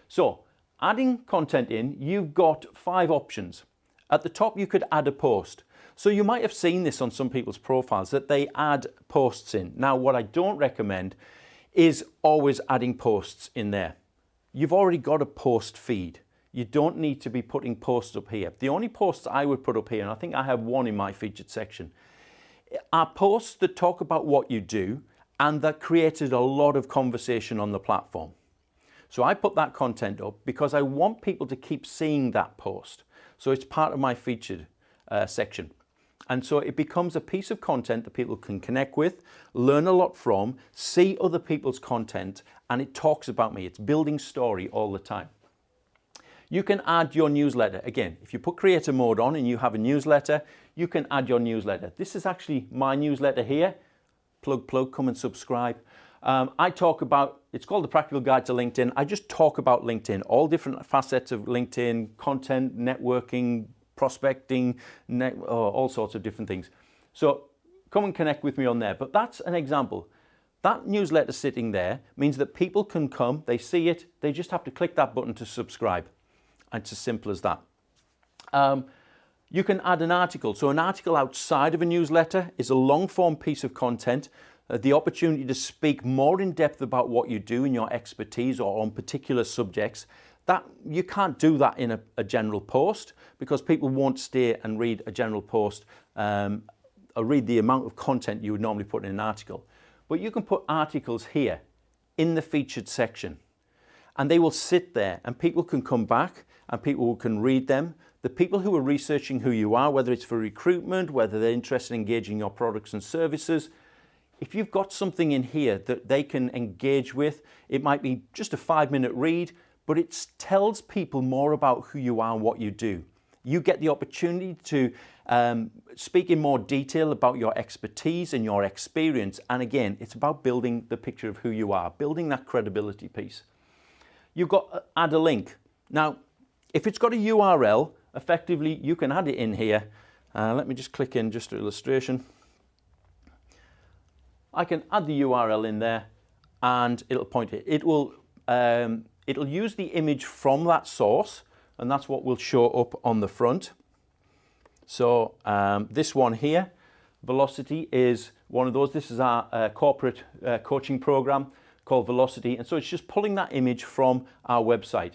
So adding content in, you've got 5 options. At the top, you could add a post. So you might have seen this on some people's profiles that they add posts in. Now, what I don't recommend is always adding posts in there. You've already got a post feed. You don't need to be putting posts up here. The only posts I would put up here, and I think I have one in my featured section, are posts that talk about what you do and that created a lot of conversation on the platform. So I put that content up because I want people to keep seeing that post. So it's part of my featured section. And so it becomes a piece of content that people can connect with, learn a lot from, see other people's content, and it talks about me. It's building story all the time. You can add your newsletter. Again, if you put creator mode on and you have a newsletter, you can add your newsletter. This is actually my newsletter here. Plug, come and subscribe. I talk about, it's called the Practical Guide to LinkedIn. I just talk about LinkedIn, all different facets of LinkedIn, content, networking, prospecting, all sorts of different things. So come and connect with me on there. But that's an example. That newsletter sitting there means that people can come, they see it, they just have to click that button to subscribe. And it's as simple as that. You can add an article. So an article outside of a newsletter is a long form piece of content. The opportunity to speak more in depth about what you do in your expertise or on particular subjects. That you can't do that in a general post because people won't stay and read a general post or read the amount of content you would normally put in an article. But you can put articles here in the featured section and they will sit there and people can come back and people can read them. The people who are researching who you are, whether it's for recruitment, whether they're interested in engaging your products and services, if you've got something in here that they can engage with, it might be just a 5-minute read, but it tells people more about who you are and what you do. You get the opportunity to speak in more detail about your expertise and your experience. And again, it's about building the picture of who you are, building that credibility piece. You've got add a link. Now, if it's got a URL, effectively you can add it in here. Let me just click in just for illustration. I can add the URL in there and it'll point it. It'll use the image from that source and that's what will show up on the front. So this one here, Velocity, is one of those. This is our corporate coaching program called Velocity. And so it's just pulling that image from our website.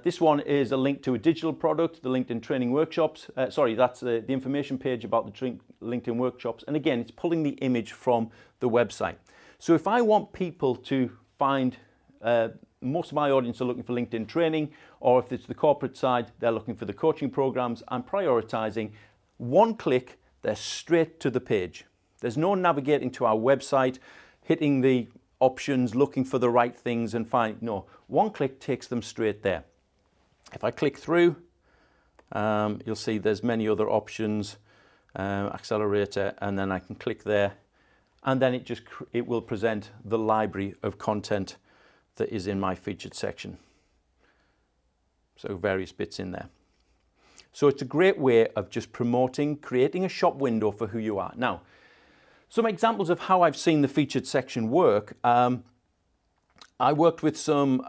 This one is a link to a digital product, the LinkedIn training workshops. Sorry, that's the information page about the LinkedIn workshops. And again, it's pulling the image from the website. So if I want people to find, most of my audience are looking for LinkedIn training, or if it's the corporate side, they're looking for the coaching programs, I'm prioritizing one click, they're straight to the page. There's no navigating to our website, hitting the options, looking for the right things and find, no, one click takes them straight there. If I click through, you'll see there's many other options, accelerator, and then I can click there, and then it will present the library of content that is in my featured section. So various bits in there. So it's a great way of just promoting, creating a shop window for who you are. Now, some examples of how I've seen the featured section work. I worked with some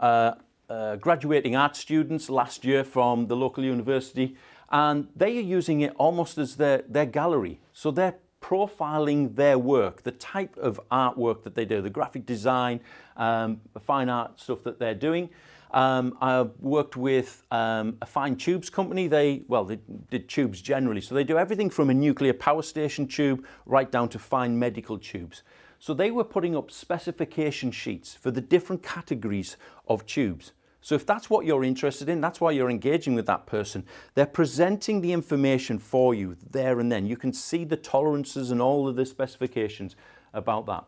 graduating art students last year from the local university, and they are using it almost as their gallery. So they're profiling their work, the type of artwork that they do, the graphic design, fine art stuff that they're doing. I worked with a fine tubes company. They did tubes generally. So they do everything from a nuclear power station tube right down to fine medical tubes. So they were putting up specification sheets for the different categories of tubes. So if that's what you're interested in, that's why you're engaging with that person. They're presenting the information for you there and then. You can see the tolerances and all of the specifications about that.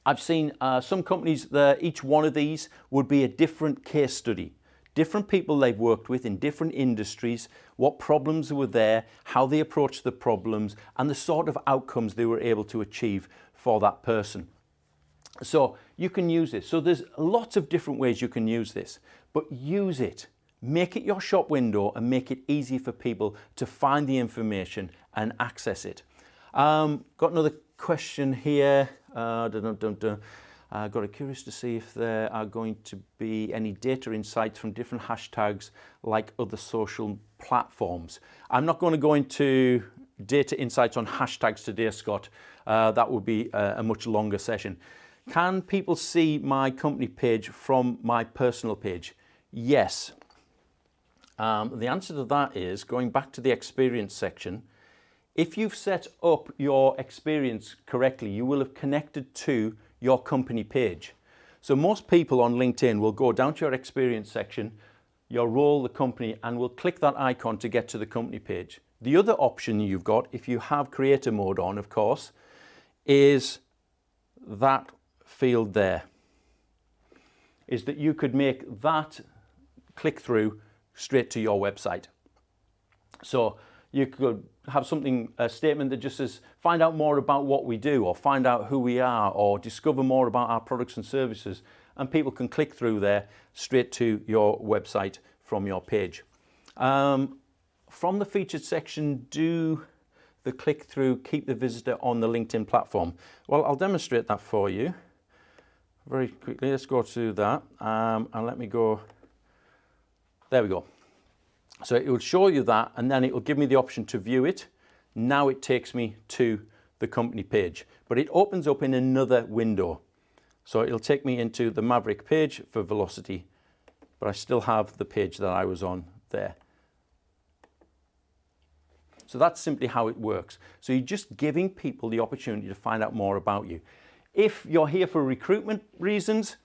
I've seen some companies that each one of these would be a different case study. Different people they've worked with in different industries, what problems were there, how they approached the problems, and the sort of outcomes they were able to achieve for that person. So you can use this. So there's lots of different ways you can use this, but use it. Make it your shop window and make it easy for people to find the information and access it. Got another question here. Got curious to see if there are going to be any data insights from different hashtags like other social platforms. I'm not going to go into data insights on hashtags today, Scott. That would be a much longer session. Can people see my company page from my personal page? Yes. The answer to that is, going back to the experience section, if you've set up your experience correctly, you will have connected to your company page. So most people on LinkedIn will go down to your experience section, your role, the company, and will click that icon to get to the company page. The other option you've got, if you have creator mode on, of course, is that field there. Is that you could make that click through straight to your website. So you could have something, a statement that just says, find out more about what we do, or find out who we are, or discover more about our products and services. And people can click through there straight to your website from your page. From the featured section, do the click through keep the visitor on the LinkedIn platform? Well, I'll demonstrate that for you very quickly. Let's go to that and let me go. There we go. So it will show you that, and then it will give me the option to view it. Now it takes me to the company page, but it opens up in another window. So it'll take me into the Maverrik page for Velocity, but I still have the page that I was on there. So that's simply how it works. So you're just giving people the opportunity to find out more about you. If you're here for recruitment reasons,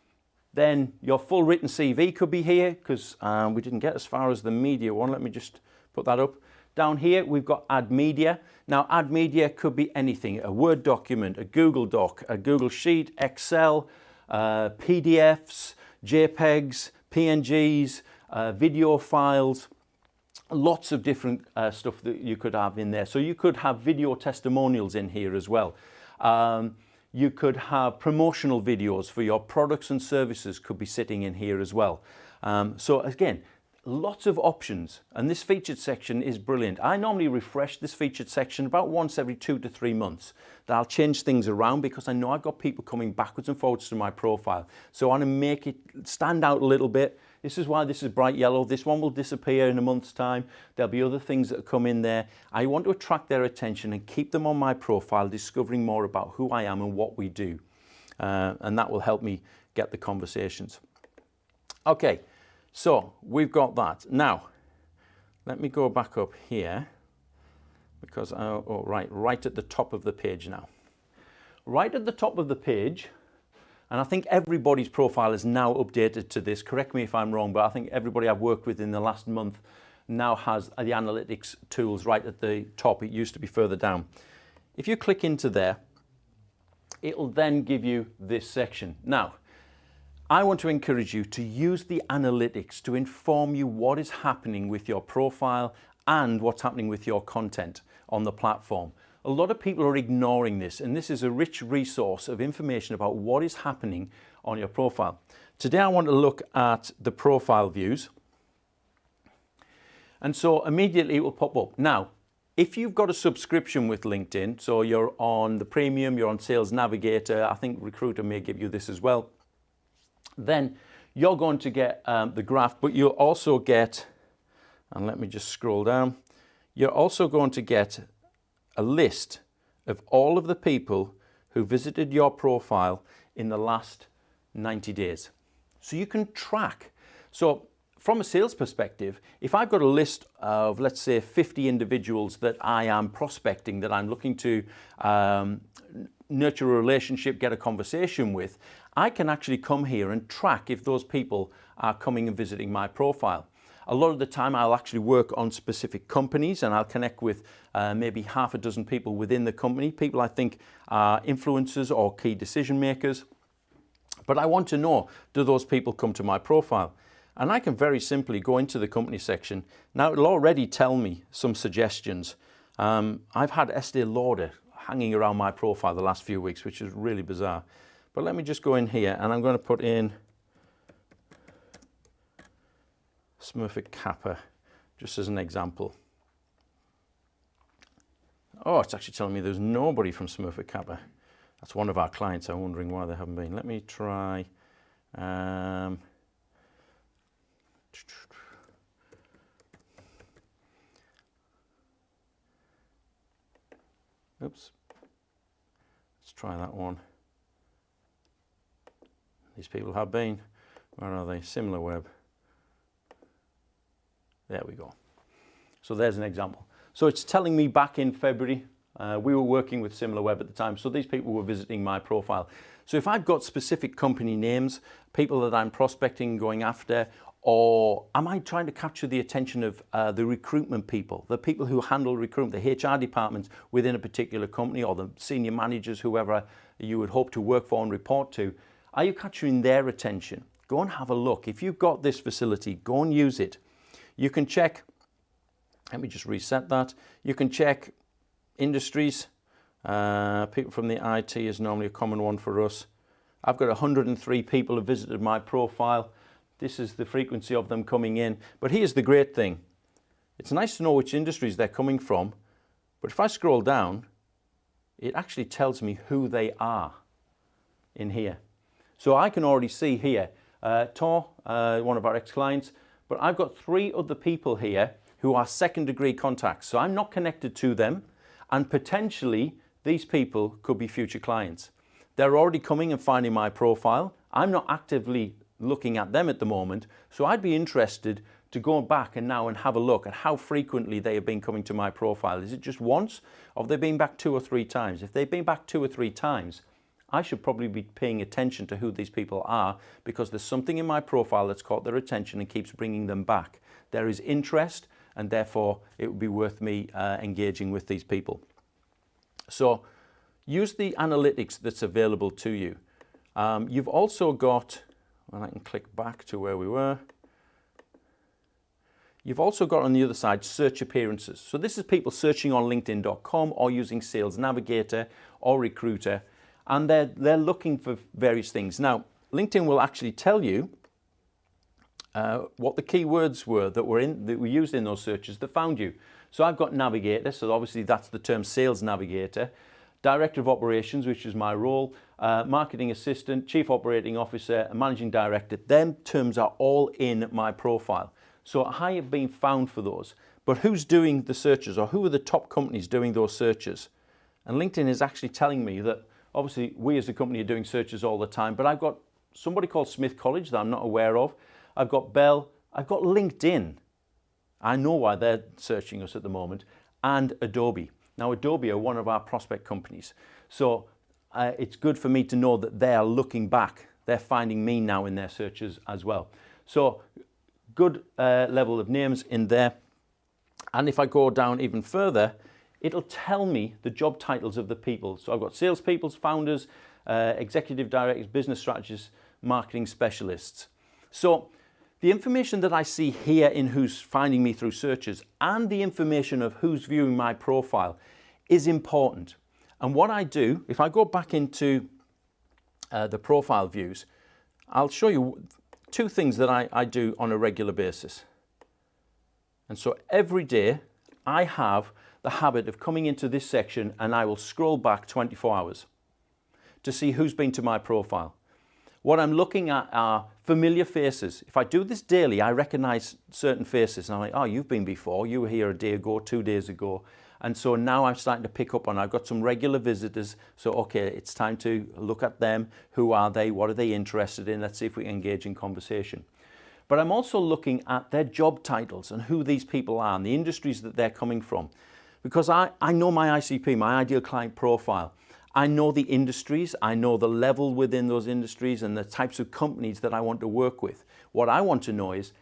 then your full written CV could be here, because we didn't get as far as the media one. Let me just put that up. Down here, we've got add media. Now, add media could be anything: a Word document, a Google Doc, a Google Sheet, Excel, PDFs, JPEGs, PNGs, video files, lots of different stuff that you could have in there. So you could have video testimonials in here as well. You could have promotional videos for your products and services could be sitting in here as well. So again, lots of options, and this featured section is brilliant. I normally refresh this featured section about once every 2 to 3 months. That I'll change things around because I know I've got people coming backwards and forwards to my profile. So I want to make it stand out a little bit. This is why this is bright yellow. This one will disappear in a month's time. There'll be other things that come in there. I want to attract their attention and keep them on my profile, discovering more about who I am and what we do. And that will help me get the conversations. Okay, so we've got that. Now, let me go back up here because, right at the top of the page now. Right at the top of the page, and I think everybody's profile is now updated to this. Correct me if I'm wrong, but I think everybody I've worked with in the last month now has the analytics tools right at the top. It used to be further down. If you click into there, it'll then give you this section. Now, I want to encourage you to use the analytics to inform you what is happening with your profile and what's happening with your content on the platform. A lot of people are ignoring this, and this is a rich resource of information about what is happening on your profile. Today I want to look at the profile views. And so immediately it will pop up. Now, if you've got a subscription with LinkedIn, so you're on the premium, you're on Sales Navigator, I think Recruiter may give you this as well, then you're going to get the graph, but you'll also get, and let me just scroll down, you're also going to get a list of all of the people who visited your profile in the last 90 days. So you can track. So from a sales perspective, if I've got a list of, let's say, 50 individuals that I am prospecting, that I'm looking to nurture a relationship, get a conversation with, I can actually come here and track if those people are coming and visiting my profile. A lot of the time I'll actually work on specific companies, and I'll connect with maybe half a dozen people within the company, people I think are influencers or key decision makers. But I want to know, do those people come to my profile? And I can very simply go into the company section. Now it'll already tell me some suggestions. I've had 𝗧𝗲𝗺 hanging around my profile the last few weeks, which is really bizarre. But let me just go in here, and I'm going to put in 𝗪𝗶𝘵𝗵, just as an example. Oh, it's actually telling me there's nobody from 𝗪𝗶𝘵. That's one of our clients. I'm wondering why they haven't been. Let me try. Oops. Let's try that one. These people have been. Where are they? 𝗪𝗹𝗺. There we go. So there's an example. So it's telling me back in February, we were working with 𝗪𝗹𝗺 at the time, so these people were visiting my profile. So if I've got specific company names, people that I'm prospecting, going after, or am I trying to capture the attention of the recruitment people, the people who handle recruitment, the HR department within a particular company, or the senior managers, whoever you would hope to work for and report to, are you capturing their attention? Go and have a look. If you've got this facility, go and use it. You can check, let me just reset that. You can check industries. People from the IT is normally a common one for us. I've got 103 people who visited my profile. This is the frequency of them coming in. But here's the great thing. It's nice to know which industries they're coming from, but if I scroll down, it actually tells me who they are in here. So I can already see here, 𝗕𝗏, one of our ex-clients, but I've got 3 other people here who are second-degree contacts. So I'm not connected to them, and potentially these people could be future clients. They're already coming and finding my profile. I'm not actively looking at them at the moment, so I'd be interested to go back and have a look at how frequently they have been coming to my profile. Is it just once, or have they been back 2 or 3 times? If they've been back 2 or 3 times, I should probably be paying attention to who these people are, because there's something in my profile that's caught their attention and keeps bringing them back. There is interest, and therefore it would be worth me engaging with these people. So use the analytics that's available to you. You've also got, well, I can click back to where we were. You've also got on the other side search appearances. So this is people searching on LinkedIn.com or using Sales Navigator or Recruiter, and they're looking for various things. Now, LinkedIn will actually tell you what the keywords were that were used in those searches that found you. So I've got Navigator, so obviously that's the term Sales Navigator, Director of Operations, which is my role, Marketing Assistant, Chief Operating Officer, and Managing Director. Them terms are all in my profile. So I have been found for those. But who's doing the searches, or who are the top companies doing those searches? And LinkedIn is actually telling me that obviously we as a company are doing searches all the time, but I've got somebody called Smith College that I'm not aware of. I've got Bell, I've got LinkedIn. I know why they're searching us at the moment, and Adobe. Now Adobe are one of our prospect companies. So it's good for me to know that they are looking back. They're finding me now in their searches as well. So good level of names in there. And if I go down even further, it'll tell me the job titles of the people. So I've got salespeople, founders, executive directors, business strategists, marketing specialists. So the information that I see here in who's finding me through searches and the information of who's viewing my profile is important. And what I do, if I go back into the profile views, I'll show you two things that I do on a regular basis. And so every day I have the habit of coming into this section and I will scroll back 24 hours to see who's been to my profile. What I'm looking at are familiar faces. If I do this daily, I recognize certain faces and I'm like, oh, you've been before, you were here a day ago, 2 days ago. And so now I'm starting to pick up on, I've got some regular visitors. So, okay, it's time to look at them. Who are they? What are they interested in? Let's see if we can engage in conversation. But I'm also looking at their job titles and who these people are and the industries that they're coming from. Because I know my ICP, my ideal client profile. I know the industries, I know the level within those industries and the types of companies that I want to work with. What I want to know is,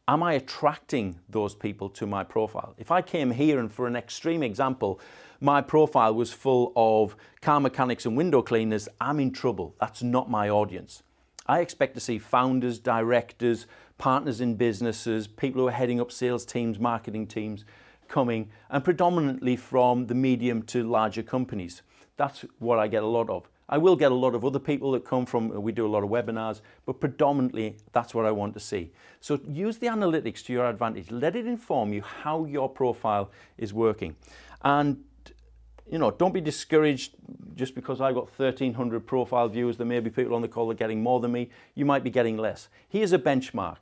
am I attracting those people to my profile? If I came here and for an extreme example, my profile was full of car mechanics and window cleaners, I'm in trouble. That's not my audience. I expect to see founders, directors, partners in businesses, people who are heading up sales teams, marketing teams coming, and predominantly from the medium to larger companies. That's what I get a lot of. I will get a lot of other people that come from, we do a lot of webinars, but predominantly that's what I want to see. So use the analytics to your advantage. Let it inform you how your profile is working. And you know, don't be discouraged just because I've got 1,300 profile views. There may be people on the call that are getting more than me. You might be getting less. Here's a benchmark.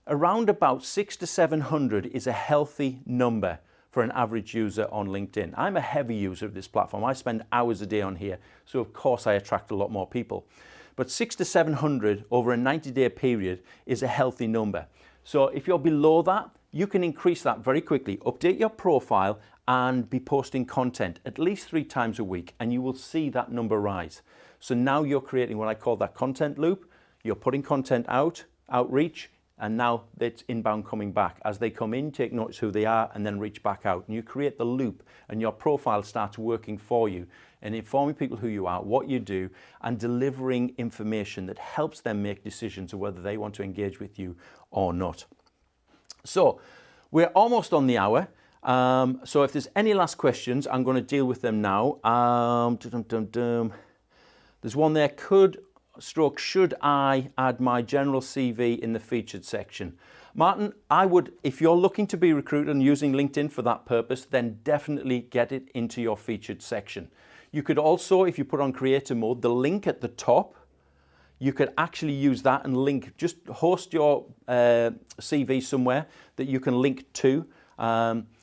Around about 600 to 700 is a healthy number for an average user on LinkedIn. I'm a heavy user of this platform. I spend hours a day on here, so of course I attract a lot more people. But 600 to 700 over a 90-day period is a healthy number. So if you're below that, you can increase that very quickly. Update your profile and be posting content at least 3 times a week, and you will see that number rise. So now you're creating what I call that content loop. You're putting content out, outreach, and now it's inbound coming back. As they come in, take notice who they are and then reach back out. And you create the loop and your profile starts working for you and informing people who you are, what you do, and delivering information that helps them make decisions of whether they want to engage with you or not. So we're almost on the hour. So if there's any last questions, I'm going to deal with them now. There's one there, should I add my general CV in the featured section? Martin, I would, if you're looking to be recruited and using LinkedIn for that purpose, then definitely get it into your featured section. You could also, if you put on creator mode, the link at the top, you could actually use that and link, just host your CV somewhere that you can link to,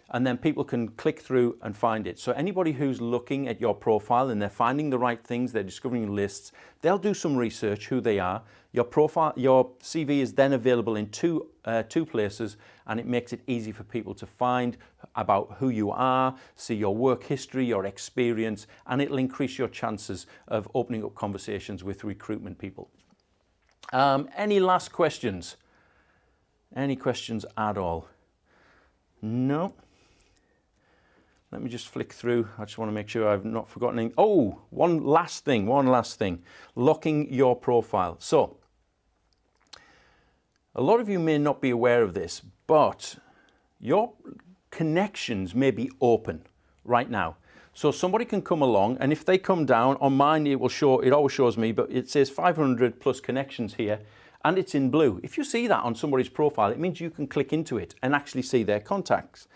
and then people can click through and find it. So anybody who's looking at your profile and they're finding the right things, they're discovering lists, they'll do some research who they are. Your profile, your CV is then available in two places, and it makes it easy for people to find about who you are, see your work history, your experience, and it'll increase your chances of opening up conversations with recruitment people. Any last questions? Any questions at all? No? Let me just flick through. I just want to make sure I've not forgotten anything. Oh, one last thing. Locking your profile. So, a lot of you may not be aware of this, but your connections may be open right now. So somebody can come along, and if they come down, on mine it will show, it always shows me, but it says 500 plus connections here, and it's in blue. If you see that on somebody's profile, it means you can click into it and actually see their contacts.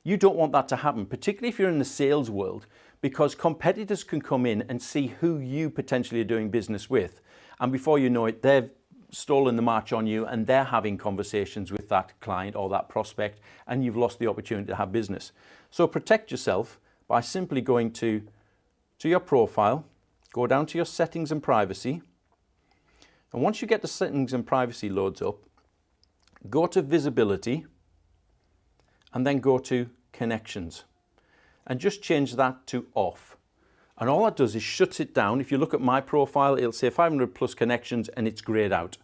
You don't want that to happen, particularly if you're in the sales world, because competitors can come in and see who you potentially are doing business with. And before you know it, they've stolen the march on you and they're having conversations with that client or that prospect, and you've lost the opportunity to have business. So protect yourself by simply going to your profile, go down to your settings and privacy. And once you get the settings and privacy loads up, go to visibility, and then go to connections and just change that to off. And all that does is shuts it down. If you look at my profile, it'll say 500 plus connections and it's grayed out.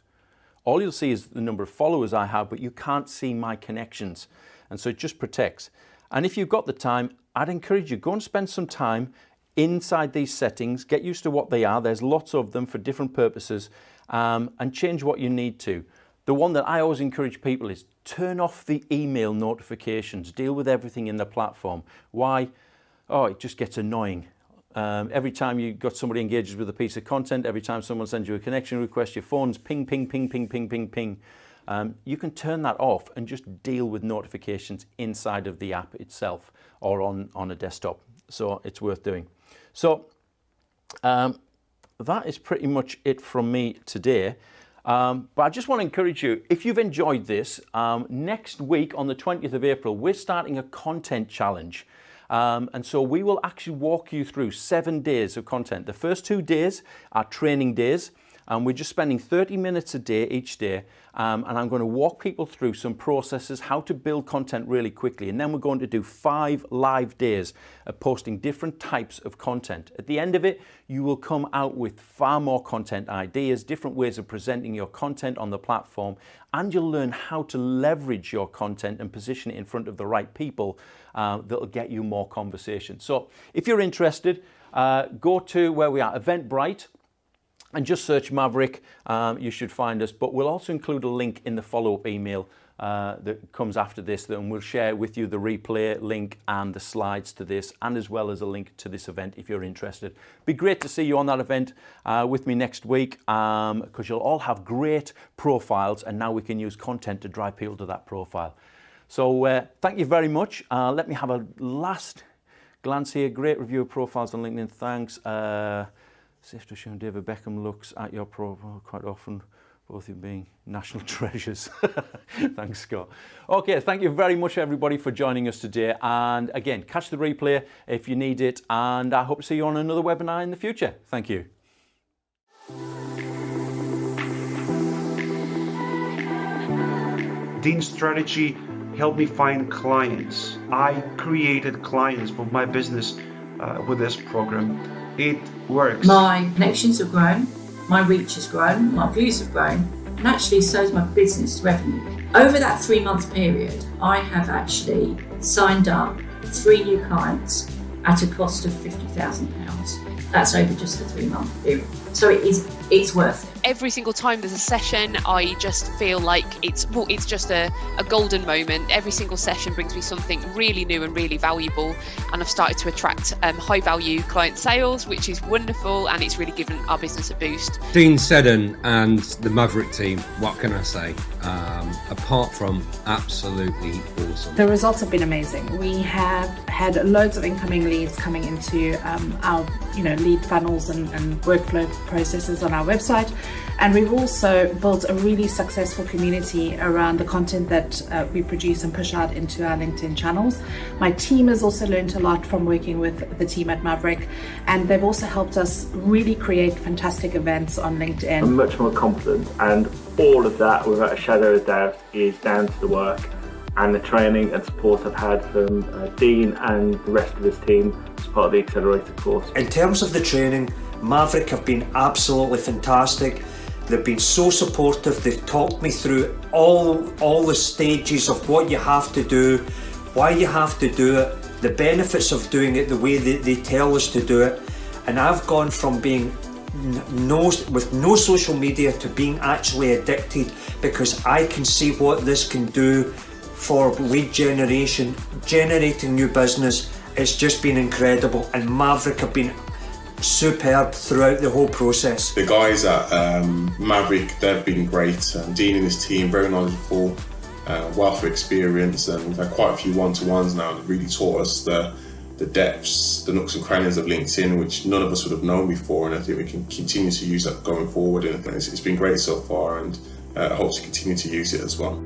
All you'll see is the number of followers I have, but you can't see my connections. And so it just protects. And if you've got the time, I'd encourage you, go and spend some time inside these settings, get used to what they are. There's lots of them for different purposes, and change what you need to. The one that I always encourage people is turn off the email notifications. Deal with everything in the platform. Why? Oh, it just gets annoying. Every time you got somebody engages with a piece of content, every time someone sends you a connection request, your phone's ping, ping, ping, ping, ping, ping, ping. You can turn that off and just deal with notifications inside of the app itself or on a desktop. So it's worth doing. So that is pretty much it from me today. But I just want to encourage you, if you've enjoyed this, next week on the 20th of April, we're starting a content challenge. And so we will actually walk you through 7 days of content. The first 2 days are training days, and we're just spending 30 minutes a day each day. And I'm going to walk people through some processes, how to build content really quickly. And then we're going to do 5 live days of posting different types of content. At the end of it, you will come out with far more content ideas, different ways of presenting your content on the platform, and you'll learn how to leverage your content and position it in front of the right people that'll get you more conversation. So if you're interested, go to where we are, Eventbrite, and just search Maverrik. You should find us, but we'll also include a link in the follow-up email that comes after this, and we'll share with you the replay link and the slides to this, and as well as a link to this event if you're interested. Be great to see you on that event with me next week, because you'll all have great profiles, and now we can use content to drive people to that profile. So thank you very much. Let me have a last glance here. Great review of profiles on LinkedIn. Thanks. Safe to assume David Beckham looks at your profile quite often, both of you being national treasures. Thanks, Scott. Okay, thank you very much, everybody, for joining us today. And again, catch the replay if you need it. And I hope to see you on another webinar in the future. Thank you. 𝗕ance strategy helped me find clients. I created clients for my business with this program. It works. My connections have grown, my reach has grown, my views have grown, and actually so has my business revenue. Over that 3-month period, I have actually signed up 3 new clients at a cost of £50,000. That's over just the 3-month period. So it's worth it. Every single time there's a session, I just feel like it's just a golden moment. Every single session brings me something really new and really valuable, and I've started to attract high value client sales, which is wonderful, and it's really given our business a boost. 𝗕ancecie𝗸 and the Maverrik team, what can I say? Apart from absolutely awesome. The results have been amazing. We have had loads of incoming leads coming into our lead funnels and workflow processes on our website. And we've also built a really successful community around the content that we produce and push out into our LinkedIn channels. My team has also learned a lot from working with the team at Maverrik, and they've also helped us really create fantastic events on LinkedIn. I'm much more confident, and all of that, without a shadow of doubt, is down to the work and the training and support I've had from Dean and the rest of his team as part of the Accelerator course. In terms of the training, Maverrik have been absolutely fantastic. They've been so supportive. They've talked me through all the stages of what you have to do, why you have to do it, the benefits of doing it the way they tell us to do it. And I've gone from being with no social media to being actually addicted, because I can see what this can do for lead generation, generating new business. It's just been incredible, and Maverrik have been superb throughout the whole process. The guys at Maverrik, they've been great. Dean and his team, very knowledgeable, wealth of experience, and we've had quite a few one-to-ones now that really taught us the depths, the nooks and crannies of LinkedIn, which none of us would have known before, and I think we can continue to use that going forward. And it's been great so far, and I hope to continue to use it as well.